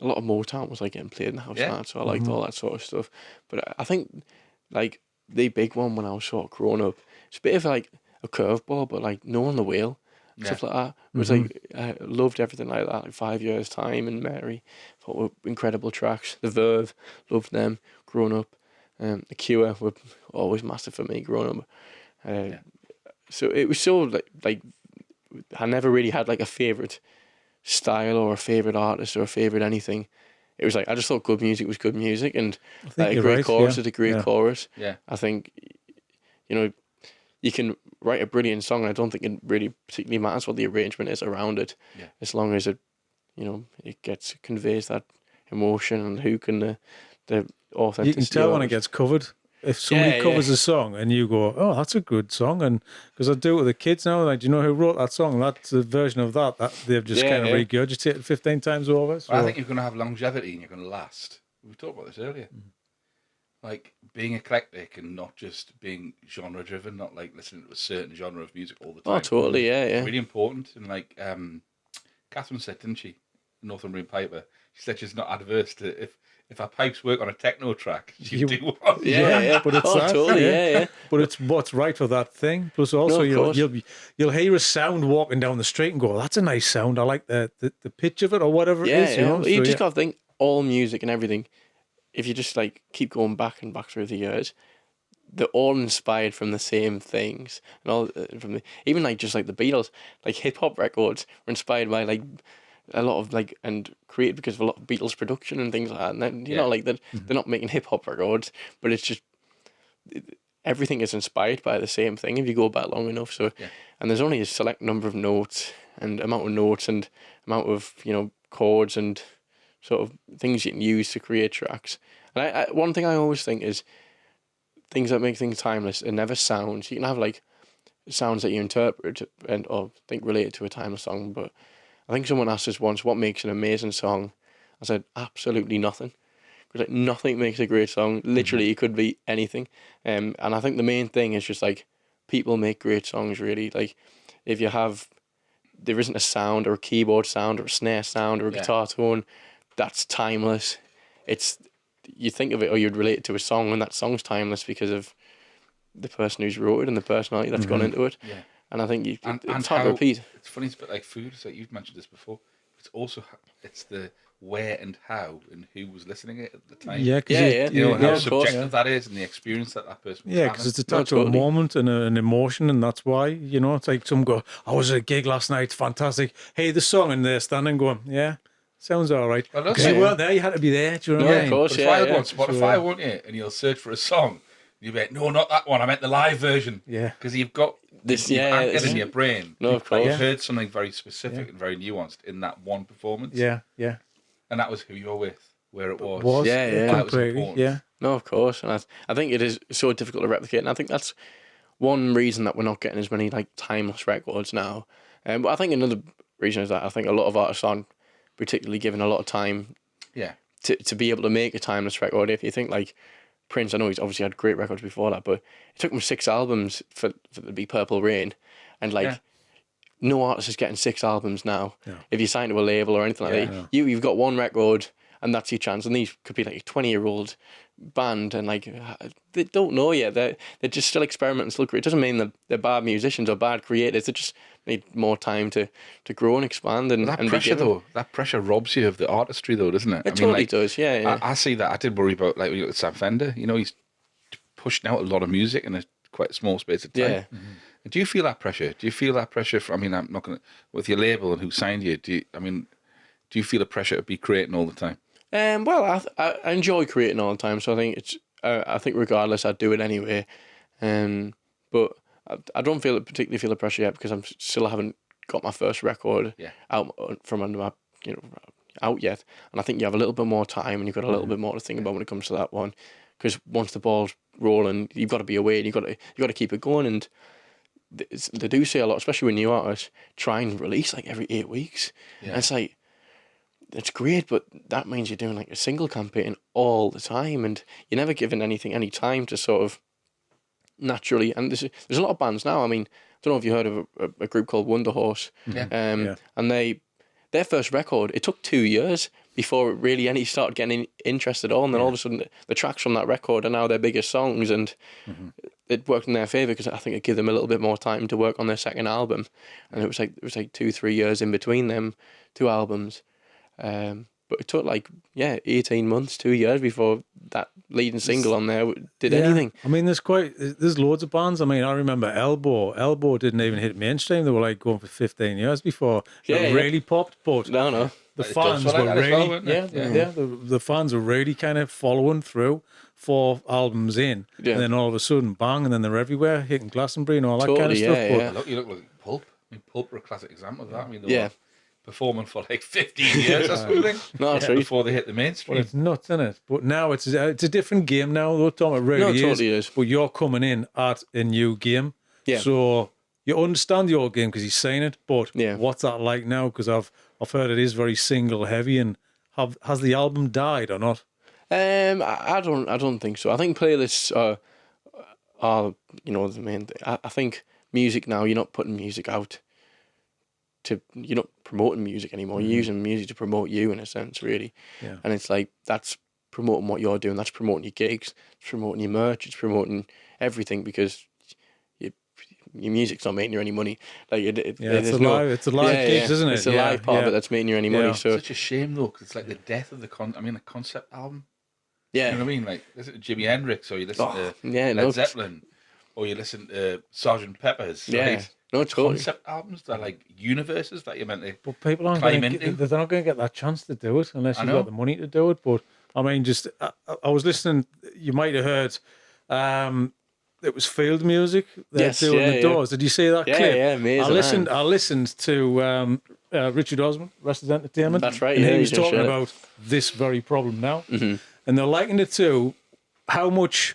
lot of Motown was like getting played in the house, Yeah. now, so I liked all that sort of stuff. But I think like the big one when I was sort of growing up, it's a bit of like a curveball, but like No on the Wheel, stuff like that. It was like I loved everything like that. Like 5 Years Time and Mary, thought were incredible tracks. The Verve, loved them growing up. The Cure were always massive for me growing up. So it was so like I never really had like a favorite style or a favorite artist or a favorite anything. It was like I just thought good music was good music, and like, a you're great right, chorus yeah. is a great Yeah. chorus. Yeah. I think you can write a brilliant song, and I don't think it really particularly matters what the arrangement is around it, as long as it it conveys that emotion and hook and the authenticity. You can tell when of it gets covered. If somebody covers a song and you go, "Oh, that's a good song," and because I do it with the kids now, like, do you know who wrote that song? That's a version of that they've just kind of regurgitated 15 times over. So I think you're going to have longevity and you're going to last. We talked about this earlier. Like being eclectic and not just being genre driven, not like listening to a certain genre of music all the time. Oh, totally, yeah. It's really important. And like Catherine said, didn't she? Northumbrian Piper. She said she's not adverse to if our pipes work on a techno track, she'd do one. Yeah. but it's that, totally, yeah. But it's what's right for that thing. Plus, also you'll hear a sound walking down the street and go, "That's a nice sound. I like the pitch of it," or whatever it is. You just got to think all music and everything. If you just like keep going back and back through the years, they're all inspired from the same things, and all even like just like the Beatles, like hip hop records were inspired by like a lot of like and created because of a lot of Beatles production and things like that. And then, you know, like that they're not making hip hop records, but it's just everything is inspired by the same thing if you go back long enough. So, and there's only a select number of notes and amount of chords and sort of things you can use to create tracks. And I one thing I always think is things that make things timeless are never sounds. You can have like sounds that you interpret and or think related to a timeless song, but I think someone asked us once, what makes an amazing song? I said, absolutely nothing. Because like, nothing makes a great song. Literally, it could be anything. And I think the main thing is just like, people make great songs, really. Like, if there isn't a sound or a keyboard sound or a snare sound or a guitar tone, that's timeless. You think of it or you'd relate it to a song, and that song's timeless because of the person who's wrote it and the personality that's gone into it. Yeah. And I think it's hard how, to repeat. It's funny, it's a bit like food. It's like you've mentioned this before. It's also the where and how and who was listening it at the time. Yeah, how subjective that is and the experience that person was Yeah, because it's attached to a totally. moment and an emotion, and that's why, it's like some go, "I was at a gig last night, fantastic. Hey, the song," and they're standing going, "Yeah, sounds all right." Well, Because you weren't there, you had to be there. Do you know what I mean? of course, But if I go on So, Spotify, won't you? And you'll search for a song. You'll be like, "No, not that one. I meant the live version." Yeah. Because you've got This, you've yeah, anchored in your brain. No, of Like, course. you've heard something very specific and very nuanced in that one performance. Yeah, yeah. And that was who you were with, where it was. Yeah, yeah. Why it was completely. important. Yeah, No, of course, and I think it is so difficult to replicate, and I think that's one reason that we're not getting as many like timeless records now. But I think another reason is that I think a lot of artists aren't particularly given a lot of time Yeah. to be able to make a timeless record. If you think like Prince, I know he's obviously had great records before that, but it took him 6 albums for it to be Purple Rain, and like no artist is getting 6 albums now. Yeah. If you sign to a label or anything like that, you've got one record and that's your chance. And these could be like a 20-year-old band, and like they don't know yet. They're just still experimenting, still creating. It doesn't mean that they're bad musicians or bad creators. They just need more time to grow and expand. And That and pressure, though, that pressure robs you of the artistry, though, doesn't it? It totally does. Yeah, yeah. I see that. I did worry about, like, when you look at Sam Fender. You know, he's pushing out a lot of music in a quite small space of time. Yeah. Mm-hmm. Do you feel that pressure? Do you feel that pressure? I'm not going to, with your label and who signed you. Do you feel the pressure to be creating all the time? Well, I enjoy creating all the time, so I think it's. I think regardless, I'd do it anyway. But I don't particularly feel the pressure yet because still haven't got my first record out from under my out yet, and I think you have a little bit more time and you've got a little bit more to think about when it comes to that one. Because once the ball's rolling, you've got to be away and you've got to keep it going. And they do say a lot, especially with new artists, try and release like every 8 weeks. Yeah. And it's like, it's great, but that means you're doing like a single campaign all the time, and you're never giving anything any time to sort of naturally. And there's a lot of bands now. I mean, I don't know if you heard of a group called Wonder Horse. And their first record, it took 2 years before really any started getting interested at all, and then all of a sudden the tracks from that record are now their biggest songs, and it worked in their favour because I think it gave them a little bit more time to work on their second album, and it was like 2-3 years in between them 2 albums. But it took 18 months, 2 years before that leading single on there did anything. I mean, there's loads of bands. I mean, I remember Elbow didn't even hit mainstream. They were like going for 15 years before it really popped. But no, the fans were really the fans were really kind of following through 4 albums in, and then all of a sudden, bang, and then they're everywhere, hitting Glastonbury and all that kind of stuff. But you look like Pulp. I mean, Pulp are a classic example of that. I mean, they were performing for like 15 years or something before they hit the mainstream. Well, it's nuts, isn't it? But now it's a different game now, though, Tom. It really totally is. But you're coming in at a new game. Yeah. So you understand the old game because you've seen it, but what's that like now? Because I've heard it is very single heavy, and has the album died or not? I don't think so. I think playlists are the main thing. I think music now, you're not putting music out you're not promoting music anymore. You're using music to promote you in a sense, really. Yeah. And it's like, that's promoting what you're doing. That's promoting your gigs. It's promoting your merch. It's promoting everything, because your music's not making you any money. Like it's a live gigs, isn't it? It's a live part of it that's making you any money. So it's such a shame though, because it's like the death of the a concept album. Yeah. You know what I mean? Like, listen to Jimi Hendrix, or you listen to Led Zeppelin, or you listen to Sgt. Pepper's. Yeah. Right? No, totally. Concept albums, they're like universes that you're meant to But people aren't climb they're not going to get that chance to do it unless you've got the money to do it. But I mean, I was listening, you might have heard, it was Field Music. They're doing the Doors. Did you see that clip? Yeah, amazing. I listened to Richard Osman, Rested Entertainment. That's right. And he was talking about this very problem now. Mm-hmm. And they're likening it to how much.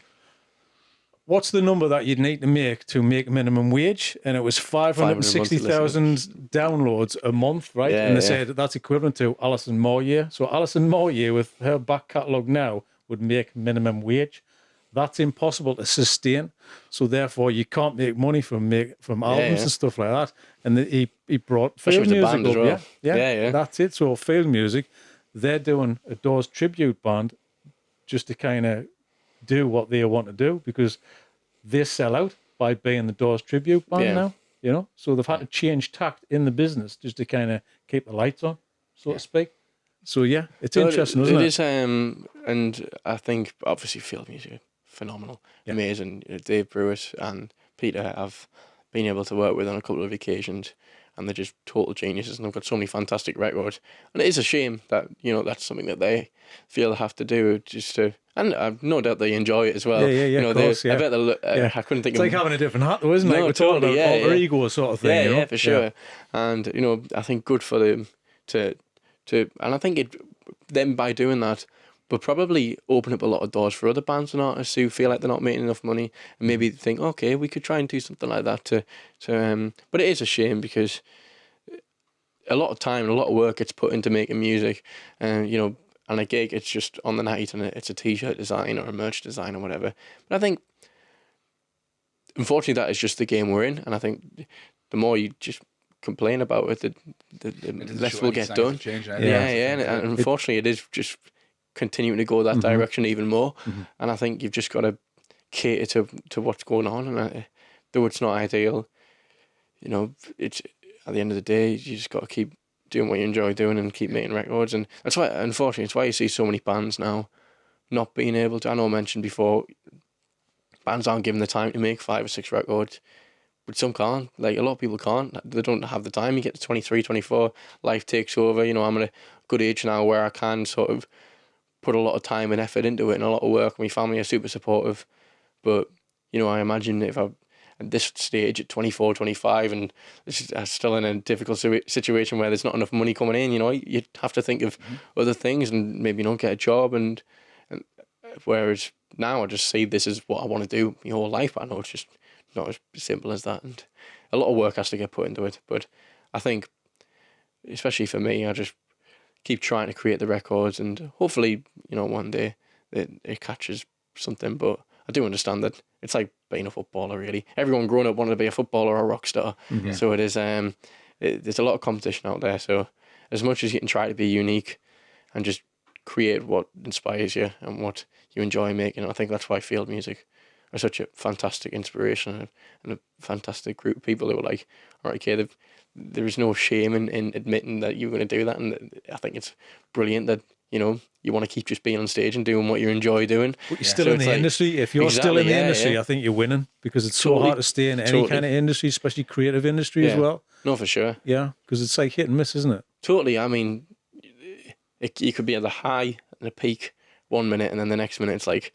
What's the number that you'd need to make minimum wage? And it was 560,000 downloads a month, right? And they said that's equivalent to Alison Moore. So Alison Moore, with her back catalogue now, would make minimum wage. That's impossible to sustain. So therefore, you can't make money from albums and stuff like that. And he brought Field Music band as well. Yeah, that's it. So Field Music, they're doing a Doors tribute band just to kind of do what they want to do, because they sell out by being the Doors tribute band now, so they've had to change tact in the business just to kind of keep the lights on, so to speak. So it's interesting, isn't it? It is, and I think obviously Field Music, phenomenal, amazing. Dave Brewis and Peter have been able to work with on a couple of occasions, and they're just total geniuses, and they've got so many fantastic records. And it is a shame that, you know, that's something that they feel they have to do just to, and I've no doubt they enjoy it as well. Yeah, you know, of course, I bet they'll, I couldn't think it's of... like having a different hat though, isn't it? No, We're totally, talking about alter ego sort of thing, Yeah, you know? yeah, for sure. And, you know, I think good for them to and I think them by doing that will probably open up a lot of doors for other bands and artists who feel like they're not making enough money, and maybe think, okay, we could try and do something like that but it is a shame, because a lot of time and a lot of work gets put into making music, and you know, and a gig, it's just on the night and it's a t-shirt design or a merch design or whatever. But I think, unfortunately, that is just the game we're in, and I think the more you just complain about it, the less will get done. And unfortunately, it is just continuing to go that direction even more. And I think you've just got to cater to what's going on. And though it's not ideal, you know, it's at the end of the day, you just got to keep doing what you enjoy doing and keep making records. And that's why, unfortunately, it's why you see so many bands now not being able to. I know I mentioned before, bands aren't given the time to make 5 or 6 records. But some can't. Like, a lot of people can't. They don't have the time. You get to 23, 24, life takes over. You know, I'm at a good age now where I can sort of put a lot of time and effort into it and a lot of work. My family are super supportive. But, you know, I imagine if I'm at this stage at 24, 25 and I'm still in a difficult situation where there's not enough money coming in, you know, you have to think of other things and maybe not get a job. And whereas now I just see this is what I want to do my whole life. I know it's just not as simple as that, and a lot of work has to get put into it. But I think, especially for me, I just keep trying to create the records, and hopefully, you know, one day it catches something. But I do understand that it's like being a footballer, really. Everyone growing up wanted to be a footballer or a rock star. So it is. There's a lot of competition out there. So as much as you can try to be unique and just create what inspires you and what you enjoy making, I think that's why field music are such a fantastic inspiration and a fantastic group of people who were like, all right, okay, there is no shame in admitting that you're going to do that. And I think it's brilliant that, you know, you want to keep just being on stage and doing what you enjoy doing. But you're still in the industry. If you're still in the industry, I think you're winning, because it's so hard to stay in any kind of industry, especially creative industry as well. No, for sure. Yeah, because it's like hit and miss, isn't it? Totally. I mean, you could be at the high and the peak one minute, and then the next minute it's like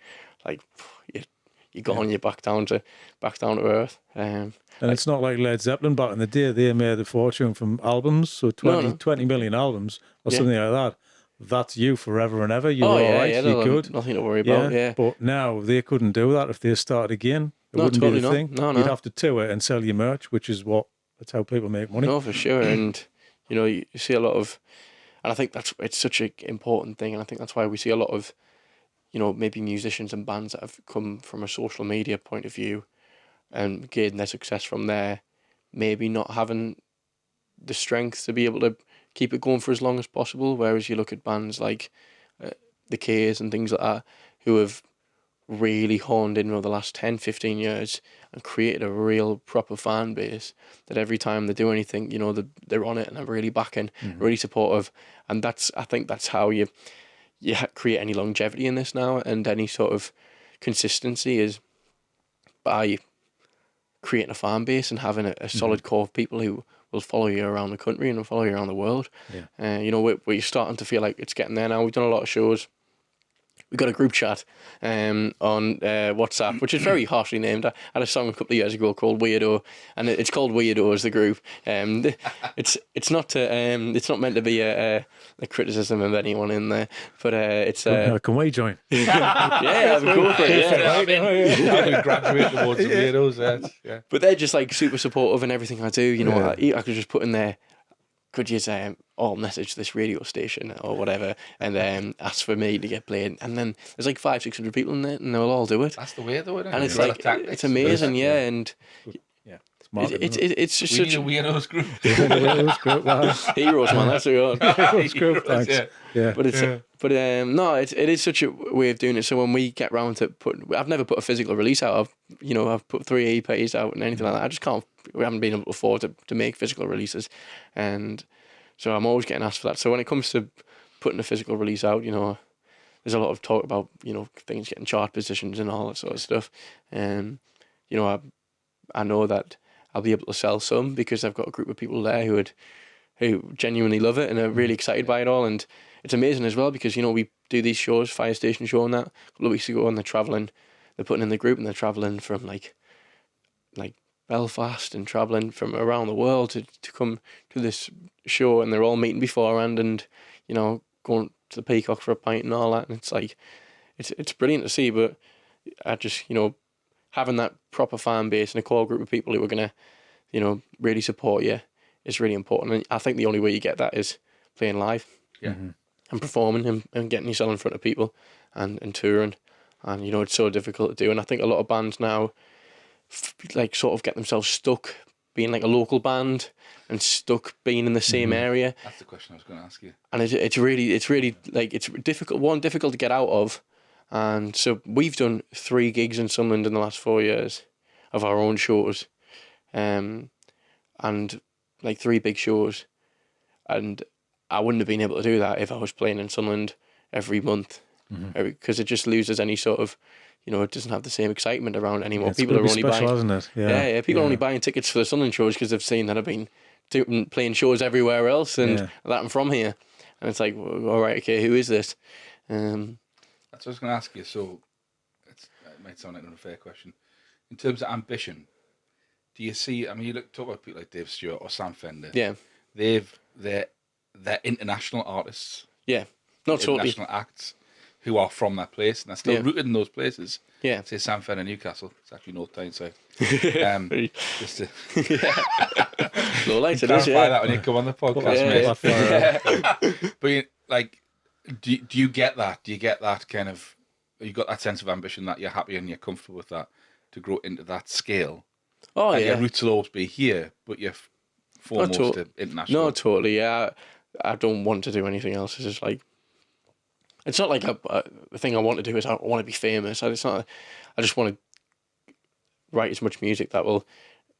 you're gone, you're back down to earth. And it's not like Led Zeppelin back in the day. They made a fortune from albums, so 20 million albums or something like that. That's you forever and ever. You're all right, you're good. Nothing to worry about, But now they couldn't do that if they started again. It wouldn't be the thing. No. You'd have to tour and sell your merch, that's how people make money. No, for sure. And, you know, you see a lot of, and I think it's such an important thing, and I think that's why we see a lot of, you know, maybe musicians and bands that have come from a social media point of view and gained their success from there, maybe not having the strength to be able to keep it going for as long as possible. Whereas you look at bands like the K's and things like that, who have really honed in over the last 10, 15 years and created a real proper fan base that every time they do anything, you know, they're on it and they're really backing, really supportive. And I think that's how you create any longevity in this now, and any sort of consistency is by creating a fan base and having a solid core of people who will follow you around the country and will follow you around the world. You know, we're starting to feel like it's getting there now. We've done a lot of shows. We've got a group chat on WhatsApp, which is very harshly named. I had a song a couple of years ago called Weirdo, and it's called Weirdo as the group. It's not meant to be a criticism of anyone in there, but it's. Can we join? Yeah, I'm cool for it. Yeah, we graduate towards the Weirdos. Yeah. But they're just like super supportive in everything I do. You know, I could just put in there, could you say, I'll message this radio station or whatever, and then ask for me to get played, and then there's like 500-600 people in there, and they'll all do it. That's the way, though, isn't it? And it's like it's amazing, and it's just we such a Weirdos group. Weirdos group, wow. Heroes, man. That's what we want. Heroes group, thanks. Yeah. But no, it is such a way of doing it. So when we get round to I've never put a physical release out. I've put 3 EPs out and anything like that. I just can't. We haven't been able to afford to make physical releases, and so I'm always getting asked for that. So when it comes to putting a physical release out, there's a lot of talk about things getting chart positions and all that sort of stuff. And I know that I'll be able to sell some because I've got a group of people there who genuinely love it and are really excited by it all. And it's amazing as well because, you know, we do these shows, Fire Station show and that, a couple of weeks ago, and they're putting in the group and they're travelling from like Belfast and travelling from around the world to come to this show, and they're all meeting beforehand and, you know, going to the Peacock for a pint and all that. And it's like, it's brilliant to see, but I just, you know, having that proper fan base and a core group of people who are going to, you know, really support you is really important. And I think the only way you get that is playing live. Yeah. And performing and getting yourself in front of people and touring. And, you know, it's so difficult to do. And I think a lot of bands now, like, sort of get themselves stuck being like a local band and stuck being in the same area. That's the question I was going to ask you. And it's really like, it's difficult to get out of. And so we've done 3 gigs in Sunderland in the last 4 years of our own shows, and like 3 big shows. And I wouldn't have been able to do that if I was playing in Sunderland every month, because it just loses any sort of, you know, it doesn't have the same excitement around anymore. It's people are only special, buying, isn't it? yeah, people are only buying tickets for the Sunderland shows because they've seen that I've been playing shows everywhere else and that I'm from here, and it's like, well, all right, okay, who is this? That's what I was going to ask you. So it might sound like an unfair question. In terms of ambition, do you see? I mean, you talk about people like Dave Stewart or Sam Fender. Yeah, they're international artists. Yeah, not totally. International acts who are from that place and are still rooted in those places. Yeah. Say Sam Fender, Newcastle. It's actually North Tyneside. Just to low light it is, clarify that when you come on the podcast, mate. But like, do you get that? Do you get that kind of? You got that sense of ambition that you're happy and you're comfortable with that to grow into that scale. Oh, and yeah. Your roots will always be here, but you're foremost international. No, totally. Yeah, I don't want to do anything else. It's just like, it's not like the thing I want to do is I want to be famous. It's not. I just want to write as much music that will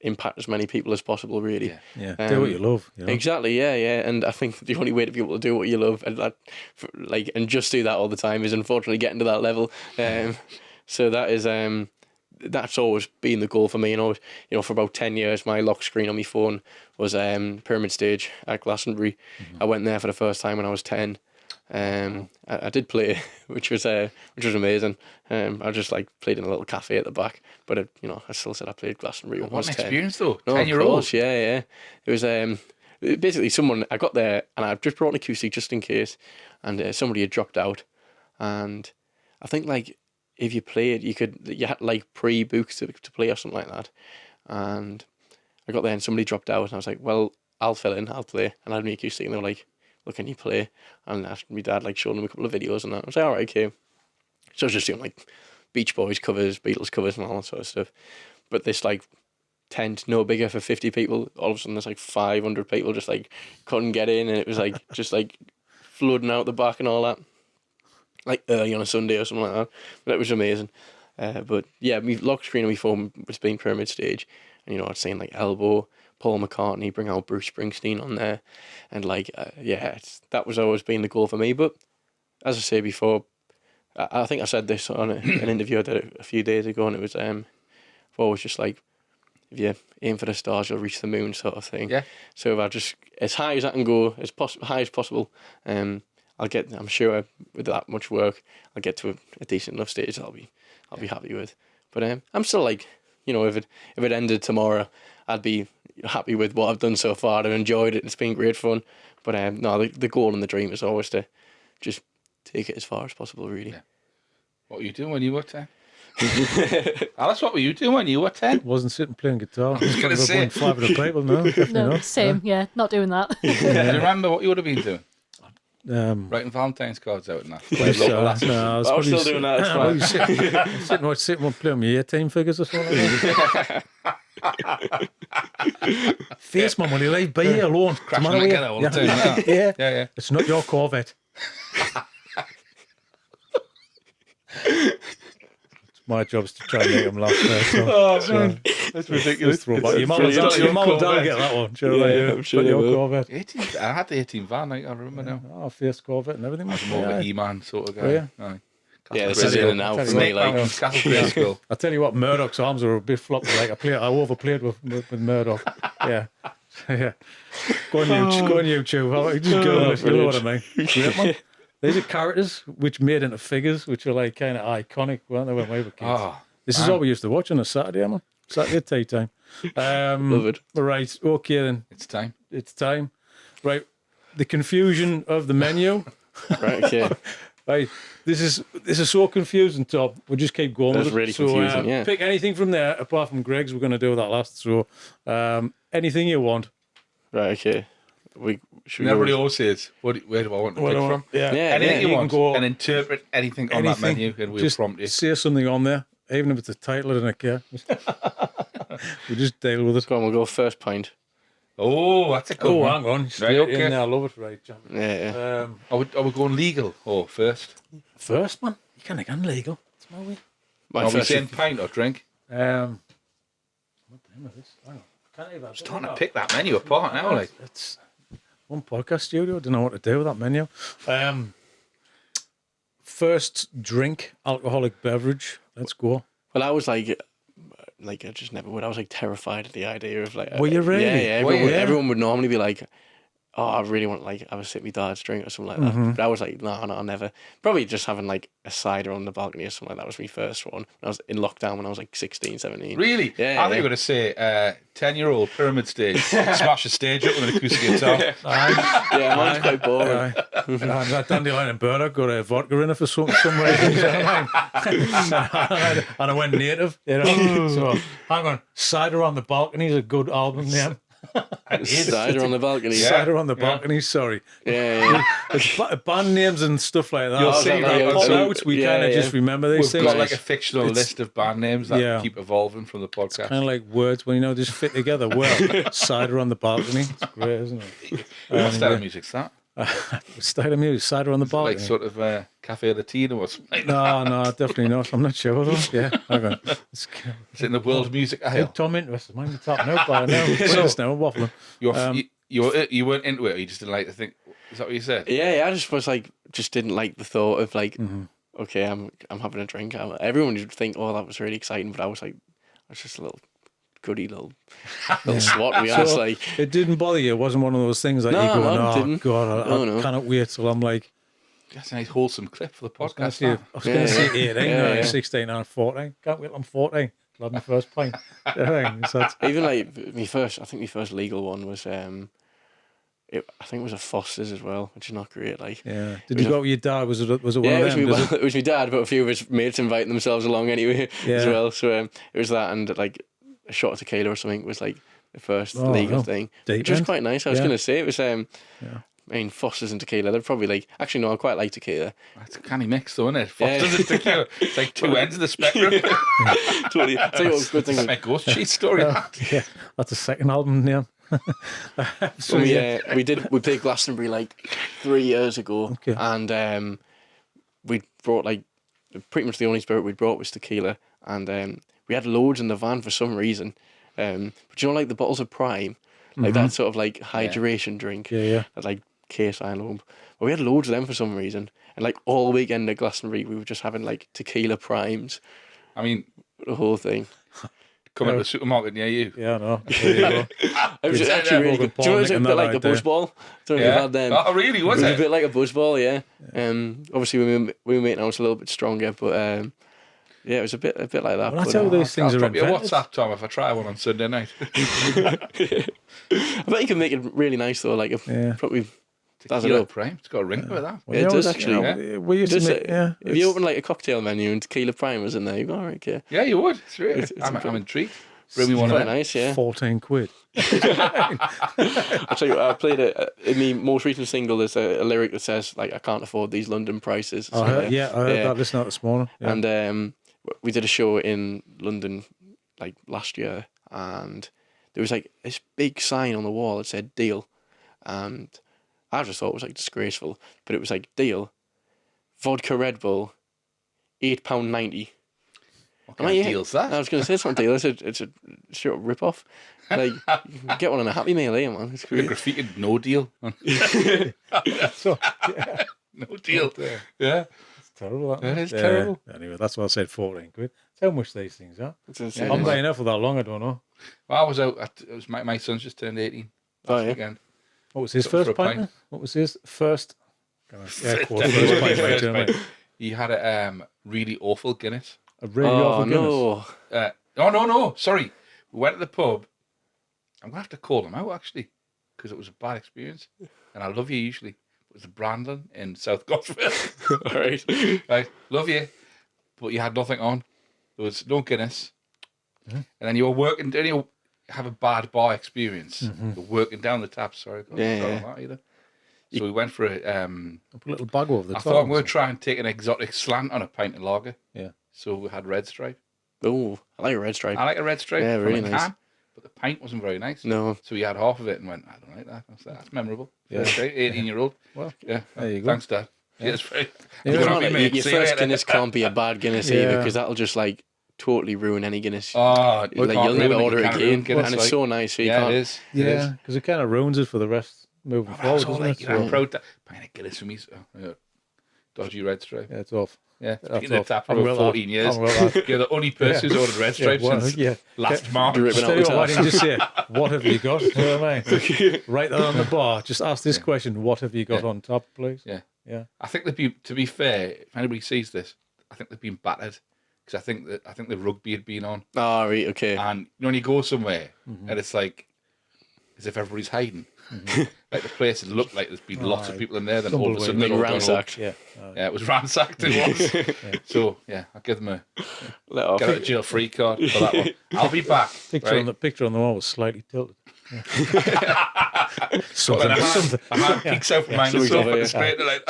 impact as many people as possible. Really. Yeah. Do what you love. You know? Exactly. Yeah. And I think the only way to be able to do what you love and just do that all the time is unfortunately getting to that level. So that is that's always been the goal for me. And always, you know, for about 10 years, my lock screen on my phone was Pyramid Stage at Glastonbury. I went there for the first time when I was 10. I did play, which was amazing. I just like played in a little cafe at the back, but you know, I still said I played Glastonbury when I was 10. What an experience though, No, 10-year-old. Yeah. It was basically I got there and I just brought an acoustic just in case, and somebody had dropped out, and I think like if you played, you had like pre-book to play or something like that, and I got there and somebody dropped out and I was like, well, I'll fill in, I'll play, and I had an acoustic and they were like, well, can you play? And my dad like showed them a couple of videos and that. I was like, all right, okay. So I was just doing like Beach Boys covers, Beatles covers and all that sort of stuff. But this like tent, no bigger for 50 people, all of a sudden there's like 500 people just like couldn't get in, and it was like just like flooding out the back and all that. Like early on a Sunday or something like that. But it was amazing. But yeah, my lock screen on my phone was being Pyramid Stage. And you know, I'd seen like Elbow, Paul McCartney, bring out Bruce Springsteen on there, and like that was always been the goal for me. But as I say before, I think I said this on an interview I did a few days ago, and it was always just like, if you aim for the stars, you'll reach the moon, sort of thing. Yeah. So if I just as high as I can go, high as possible, I'll get. I'm sure with that much work, I'll get to a decent enough stage. I'll be happy with. But I'm still like, you know, if it ended tomorrow, I'd be happy with what I've done so far. I've enjoyed it. It's been great fun. But no, the goal and the dream is always to just take it as far as possible, really. Yeah. What were you doing when you were 10? Alice, what were you doing when you were 10? Wasn't sitting playing guitar. I was going to say. 500 people, no, definitely No, not. same, yeah, not doing that. Do you remember what you would have been doing? Writing Valentine's cards out and that. No, I was still doing that. It's fine. Sitting playing my 18 figures or something. Face my money, leave. Be here alone. Crashing together all the time. Yeah. It's not your Corvette. My job is to try and make them laugh. Man, that's ridiculous. Your mum and dad get that one. Do you know what I mean? I'm sure they your will. Corvette. 18, I had the 18 van, I remember now. Oh, face Corvette and everything. I was more of a He-Man sort of guy. Oh, yeah. Aye. Yeah, this is in and out for me. Like, Castle Grayskull. I tell you what, Murdoch's arms are a bit floppy. Like I overplayed with Murdoch. Yeah. Yeah. Go on YouTube. Just Google it. You know what I mean. Great, man. These are characters which made into figures, which are like kind of iconic, weren't they, when we were kids? Oh, this is what we used to watch on a Saturday, man. Saturday tea time. love it. Right. Okay, then. it's time. It's time. Right. The confusion of the menu. Right, okay. Right. This is so confusing, Tom. We'll just keep going That's with it. really confusing, yeah. Pick anything from there, apart from Greg's. We're going to do that last. So anything you want. Right, okay. Should we Everybody go? always says, where do I want to pick from? Yeah. Yeah, Anything you want, go, and interpret anything on that menu, and we'll just prompt you. say something on there, even if it's a title, I don't care. We just deal with it. Come on, we'll go first pint. Oh, that's a good Oh, one. hang on. Right, Straight okay. in there. I love it. Right, Jam. Yeah. Are we going legal or first? First, man. You can't again legal. It's my way. My Are we first. saying pint or drink? What time is this? Hang on. Can't even. Starting to pick that menu apart now, like. It's one podcast studio. I don't know what to do with that menu. First drink, alcoholic beverage. Let's go. Well, I was like I just never would. I was like terrified of the idea of like. Were you really? Yeah. Were you? Everyone would normally be like, "Oh, I really want like have a sip with dad's drink or something like that." But I was like, no, never. Probably just having like a cider on the balcony or something like that was my first one. I was in lockdown when I was like 16, 17. Really? Yeah. I think you were going to say 10-year-old pyramid stage. Smash the stage up with an acoustic guitar. Yeah, mine's quite boring. That Dandelion and Burdock got a vodka in it for some reason. And I went native. You know? So hang on, Cider on the Balcony is a good album name. Cider on the balcony. Yeah. Cider on the Balcony. Sorry, Yeah. it's band names and stuff like that. You'll see Like that pop soon. outs, we Yeah, kind of yeah. just remember these We've things. got like a fictional It's- list of band names that Yeah. keep evolving from the podcast. Kind of like words when just fit together well. Cider on the Balcony. It's great, isn't it? What style of music's that? Style of music. Cider on the Balcony. Like sort of Cafe Latino or something. No, definitely not. I'm not sure though. Yeah, hang on. Is it in the world music aisle? Tom interested. Mind me tapping out by now. Just now, waffling. You weren't into it, or you just didn't like to think. Is that what you said? Yeah, I just was like, just didn't like the thought of like, okay, I'm having a drink. Everyone would think, oh, that was really exciting, but I was just a little goody little swat. We asked like, It didn't bother you. It wasn't one of those things that No, you go, no, it oh didn't. God, I cannot wait till I'm like. That's a nice wholesome clip for the I podcast. was going to say 18, Yeah. 16, and 14. Can't wait till I'm 14. I'll have my first pint. So that's, even like my first legal one was I think it was a Foster's as well, which is not great. Like, yeah. Did you go with your dad? Was it one yeah, of them? it was my dad, but a few of his mates inviting themselves along anyway as Yeah. well. So it was that, and like a shot of tequila or something was like the first Oh, legal wow. thing, Deep which was end. quite nice. I was Yeah. going to say it was. I mean, Foster's and tequila. They're probably like. Actually, no, I quite like tequila. That's a canny mix, though, isn't it? Yeah. Foster's and tequila. It's like two ends of the spectrum. Totally. I'll tell you what, good thing. That's my ghost cheese story. Yeah, that's a second album name. So we played Glastonbury like 3 years ago, Okay. and we brought like pretty much the only spirit we brought was tequila, and we had loads in the van for some reason. But you know, like the bottles of Prime, like that sort of like hydration drink, Yeah. at like Case Island. But we had loads of them for some reason, and like all weekend at Glastonbury, we were just having like tequila primes, I mean, the whole thing. coming to the supermarket near you. Yeah, no. There you go. It was Good. actually really good. Do you know, it was a Paul bit nicking like that a out there. buzz ball. Don't know if Yeah. you've had them. Oh, really? Was It was it? a bit like a buzz ball, yeah. Obviously we were making ours a little bit stronger, but yeah, it was a bit like that. Well, that's but, how these things I'll are drop you a invented. WhatsApp, Tom, if I try one on Sunday night. I bet you can make it really nice though. Like probably does it Tequila up. Prime. It's got a ring to it, that. Well, Yeah, it you does always- actually. you know, we used Just, to make, yeah. if you open like a cocktail menu and tequila prime was in there, you go, all right, yeah. Yeah, you would. It's really, It's I'm intrigued. Bring me one of Quite them. nice, yeah. 14 quid. I'll tell you what, I played it in the most recent single. There's a lyric that says like, "I can't afford these London prices." I heard that listening this morning. Yeah. And we did a show in London like last year, and there was like this big sign on the wall that said "deal," and I just thought it was like disgraceful, but it was like "deal, vodka Red Bull, £8.90." What kind of deal's that? I was going to say it's not a deal. It's a straight rip off. Like you can get one on a Happy Meal here, man. It's You're great. graffitied no deal. So, yeah. No deal. Yeah. terrible. That is terrible. Anyway, that's why I said 14 quid. That's how much these things are. It's insane. I'm paying out for that long, I don't know. Well, I was out. It was my son's just turned 18 last weekend. What was his So for first a pint? pint. Then? What was his first? First pint, First mate, pint. He had a really awful Guinness. A really awful Guinness. no. No. Sorry. We went to the pub. I'm going to have to call him out, actually, because it was a bad experience. And I love you usually. It was the Brandon in South Gosford. All right. Right. Love you. But you had nothing on. There was no Guinness. And then you were working. Didn't you have a bad bar experience? You're working down the tap. Sorry. I can't on that either. So we went for a little bag over the top. I thought we were trying to take an exotic slant on a pint of lager. Yeah. So we had Red Stripe. Oh, I like a red stripe. I like a Red Stripe. Yeah, really from a nice. can, but the pint wasn't very nice. No. So we had half of it and went, I don't like that. I was like, that's memorable. Yeah. 18-year-old. Well, Yeah. there you go. Thanks, Dad. Yeah. It's very... You Good can't- on you, mate. your See you first later. Guinness can't be a bad Guinness either, because that'll just like totally ruin any Guinness. Oh, like, you'll never order it again, Guinness, and it's so nice. So you yeah, can't. it is. Yeah, because it kind of ruins it for the rest moving Oh, forward, that's all doesn't like, it? you know, So- proud that pint of Guinness for me. So, yeah. Dodgy Red Stripe. yeah, it's off. Yeah, That's been in the off. tap for I'm about well 14 that. years. I'm well that. You're the only person who's ordered Red Stripe since last March. Dripping Tell out you the what, why tap. didn't you just say, what have you got? You know what I mean? Right there on the bar, just ask this question, what have you got on top, please? Yeah. Yeah. I think to be fair, if anybody sees this, I think they've been battered because I think the rugby had been on, Oh, right, okay. and you know when you go somewhere and it's like as if everybody's hiding, like the place has looked like there's been lots of people in there, then all of a sudden Been they're all gone home. ransacked. Yeah. Yeah, it was ransacked. It was. So yeah, I'll give them a Let off. get out of jail free card for that one. I'll be back. Picture on the wall was slightly tilted. Something, But something, a hand peeks out from behind the Something's sofa over and straight like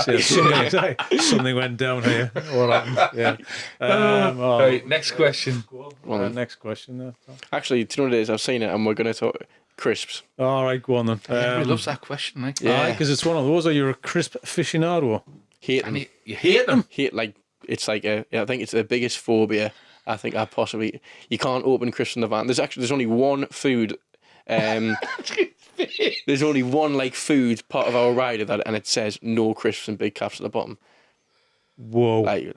that. something went down here. What happened? Yeah. Right, next question. Next question there. Tom. Actually, do you know what it is? I've seen it, and we're going to talk crisps. All right, go on then. Everybody loves that question, like. Yeah. Because it's one of those. Are you a crisp aficionado? Hate And them. you hate them. Hate it's like I think it's the biggest phobia I think I possibly. You can't open crisps in the van. There's only one food. There's only one like food part of our rider and it says no crisps and big caps at the bottom. Whoa. Like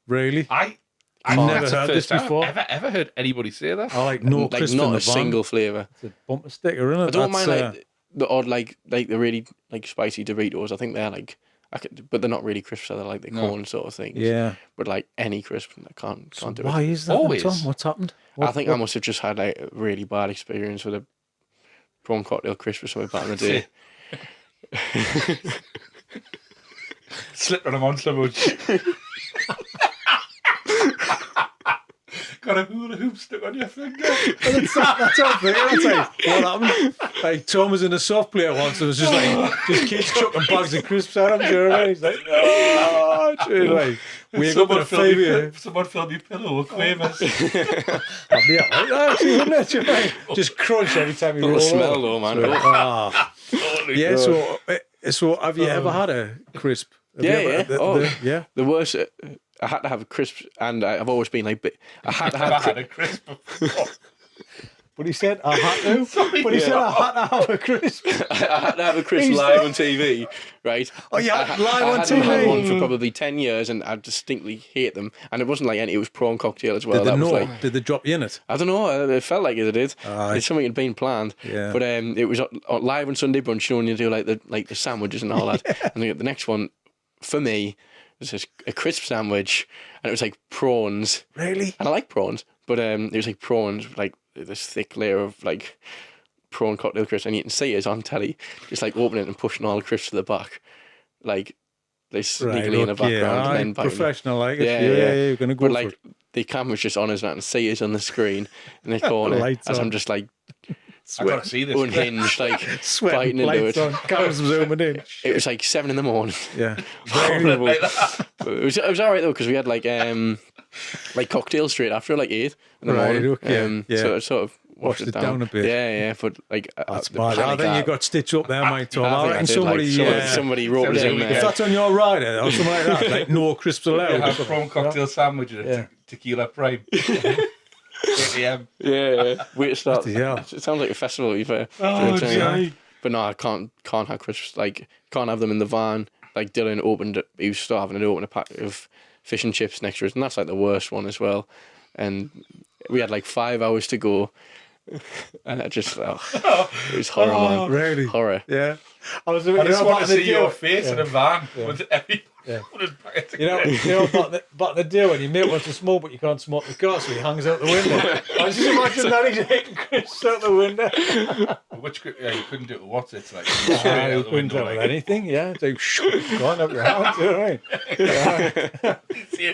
Really? I've never heard this before. I've ever heard anybody say that. I like no like crisp in not the a van. single flavour. It's a bumper sticker, isn't it? I don't mind like the odd like the really like spicy Doritos. I think they're like but they're not really crisps. They're like the corn sort of things. Yeah. But like any crisp, I can't do Why it. is that, then, Always. Tom? What's happened? I think I must have just had like a really bad experience with a prawn cocktail crisp or something back in the day. Slipped on a monster much. Got a hula hoop stuck on your finger. That's our thing. I'll tell you what happened. Like Tom was in a soft player once. It was just like kids chucking bags of crisps at him. Do you know what I mean? He's like, oh, like we're going to favour. Someone fill me pillow with quavers. I'll be all right, actually, wouldn't it? You know? Just crunch every time you roll The smell over. though, man. Yeah. So have you ever had a crisp? Have you ever- yeah. The worst. I had to have a crisp, and I've always been like, I had to have. I've had a crisp before. But he said I had to. But he said I had to have a crisp. I had to have a crisp live on TV, right? Oh, you had live I on hadn't had TV? one for probably 10 years, and I distinctly hate them. And it wasn't like any. It was prawn cocktail as well. Did they That was know? like, Did they drop you in it? I don't know. It felt like it did. Aye. It's something had been planned. Yeah. But it was live on Sunday brunch. You know, when you do like the sandwiches and all that. And the next one for me was just a crisp sandwich, and it was like prawns. Really? And I like prawns, but it was like prawns, like this thick layer of like prawn cocktail crisps, and you can see it on telly, just like opening it and pushing all the crisps to the back, like they sneakily in the background and then biting them. Professional, like it. Yeah, Yeah, you're gonna go But for like it. the camera's just on us, and I can see it on the screen in the corner Lights as on. I'm just like I've got to see this. unhinged, like Sweating, biting into lights it. on, cameras zooming in. It was like 7 a.m. Yeah. Horrible. Like that. But it was all right though, because we had like cocktails straight after, like 8 in the Right, morning. okay, yeah. So it sort of washed it down a bit. Yeah, but like That's the bad. I panic think you that- got stitched up there, mate, Tom. I I reckon think I did, somebody, like, somebody wrote us in Somebody- there. if that's on your rider or something like that, like no crisps allowed. You have a prawn cocktail sandwich and a tequila prime. 8 a.m. Yeah. Wait to start. Bloody hell. It sounds like a festival you've Oh, Johnny. But no, I can't have crisps. Like, can't have them in the van. Like Dylan opened it. He was still having to open a pack of fish and chips next to us, and that's like the worst one as well. And we had like 5 hours to go, and it was horror, man. Really? Horror. Yeah. I just want to see your face in a van with everybody. You know back in the day when your mate wants to smoke but you can't smoke the car, so he hangs out the window. I just imagine that he's hitting Chris out the window. Which you couldn't do it with what's it like? You couldn't do it with anything, yeah. So gone up your hands, you know what I mean? See you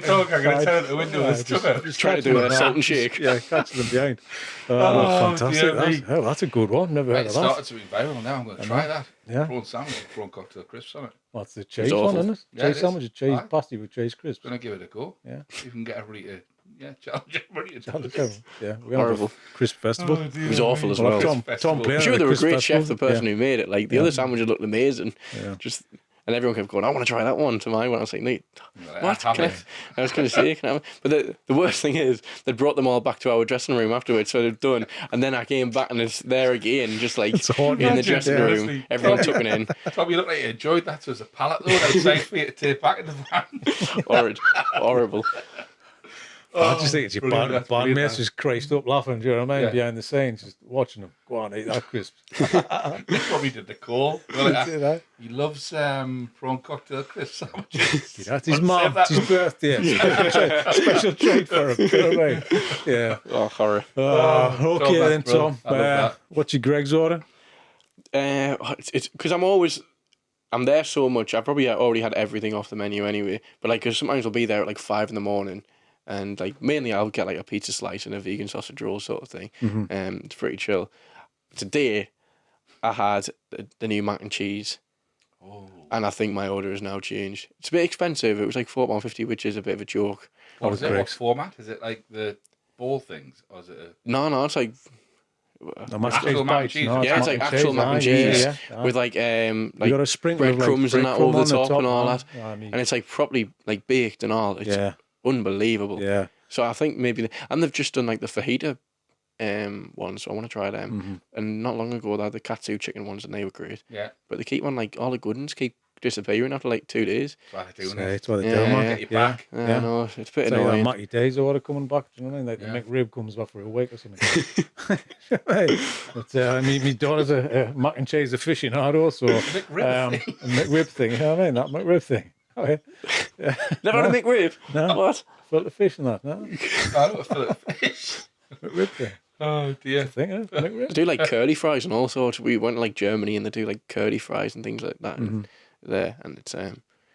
talk, I'm going to turn out the window with this cover. Just trying to do a salt and shake. Yeah, catching them behind. Fantastic. That's a good one. Never heard It of that. started to be viral now. I'm going to try that. Yeah. Prawn sandwich with prawn cocktail crisps on it. What's the cheese one, isn't it? Yeah, Cheese sandwich, cheese pasty with cheese crisps. Going to give it a go. Yeah. You can get everybody to challenge everybody to Yeah, we have a crisp festival. It was awful as well. Tom I'm sure they were a great chef, the person who made it. Like the other sandwiches looked amazing. Yeah. And everyone kept going, I want to try that one to mine. When I was like, Nate, what? I was going to say, can I have it? But the worst thing is, they brought them all back to our dressing room afterwards, so they're done. And then I came back and it's there again, just like in the dressing room. Everyone took it in. Tom, you look like you enjoyed that. So there's a pallet though outside for you to take back in the van. Horrible. I just think it's your bandmates just crazed up laughing, do you know what I mean? Behind the scenes, just watching them go on, eat that crisp. He probably did the call. He loves prawn cocktail crisp sandwiches. That's his mum. It's his birthday. Special treat for him. Do you know what I mean? Yeah. Oh, horror. Okay then, Tom. What's your Greg's order? It's because I'm there so much. I probably already had everything off the menu anyway. But like, cause sometimes I'll be there at like 5 a.m. And like mainly I'll get like a pizza slice and a vegan sausage roll sort of thing. It's pretty chill. Today I had the new mac and cheese. And I think my order has now changed. It's a bit expensive. It was like £4.50, which is a bit of a joke. What is it? What format? Is it like the ball things? Or is it No, it's like actual mac and cheese. It's like actual mac and cheese with like got a sprinkle breadcrumbs and that over the top and all that. And it's like properly like baked and all. It's unbelievable. Yeah. So I think maybe and they've just done like the fajita ones, so I want to try them. And not long ago they had the katsu chicken ones and they were great. Yeah. But they keep on like all the good ones keep disappearing after like 2 days. That's why they do it. Get you back. I know, it's a bit Like annoying. Matty Days order coming back, do you know what I mean? Like the McRib comes back for a week or something. But my daughter's a mac and cheese aficionado, so McRib thing, you know what I mean? That McRib thing. Okay. Never had a McRib? No. What? Fillet fish and that, no? I don't fillet fish. McRib thing. Oh dear. Thing, isn't it? McRib. They do like curly fries and all sorts. We went to like Germany and they do like curly fries and things like that there, and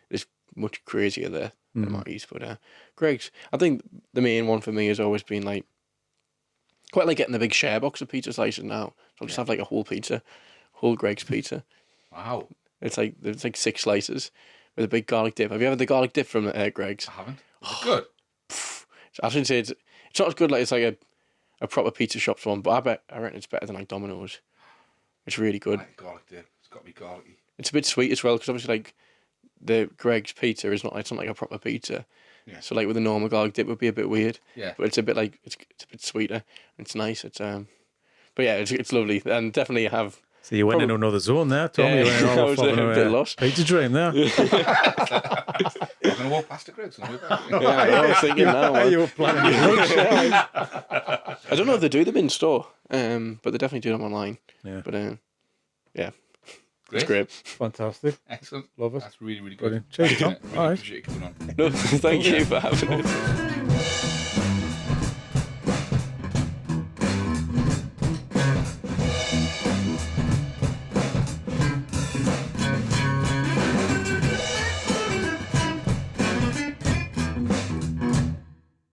it's much crazier there than Matty's. But Greg's, I think the main one for me has always been like quite like getting the big share box of pizza slices now. So I'll just have like a whole pizza, whole Greg's pizza. Wow. It's like 6 slices with a big garlic dip. Have you ever had the garlic dip from Greg's? I haven't. Is it good? I shouldn't say it's not as good like it's like a proper pizza shop's one, but I reckon it's better than like Domino's. It's really good. I like garlic dip. It's got to be garlicky. It's a bit sweet as well because obviously like the Greg's pizza it's not like a proper pizza. Yeah. So like with a normal garlic dip would be a bit weird. Yeah. But it's a bit like it's a bit sweeter. It's nice. It's but yeah, it's lovely and definitely have. So you went into another zone there, Tom. Yeah, You went I was a bit lost. Pizza dream there. I'm going to walk past the Greg's. I was thinking now. You were planning your lunch. I don't know if they do them in store, but they definitely do them online. Yeah. But yeah, Great. it's great. Fantastic. Excellent. Love it. That's really, really good. Brilliant. Cheers, Tom. Really All right. appreciate you coming on. No, thank you for having me.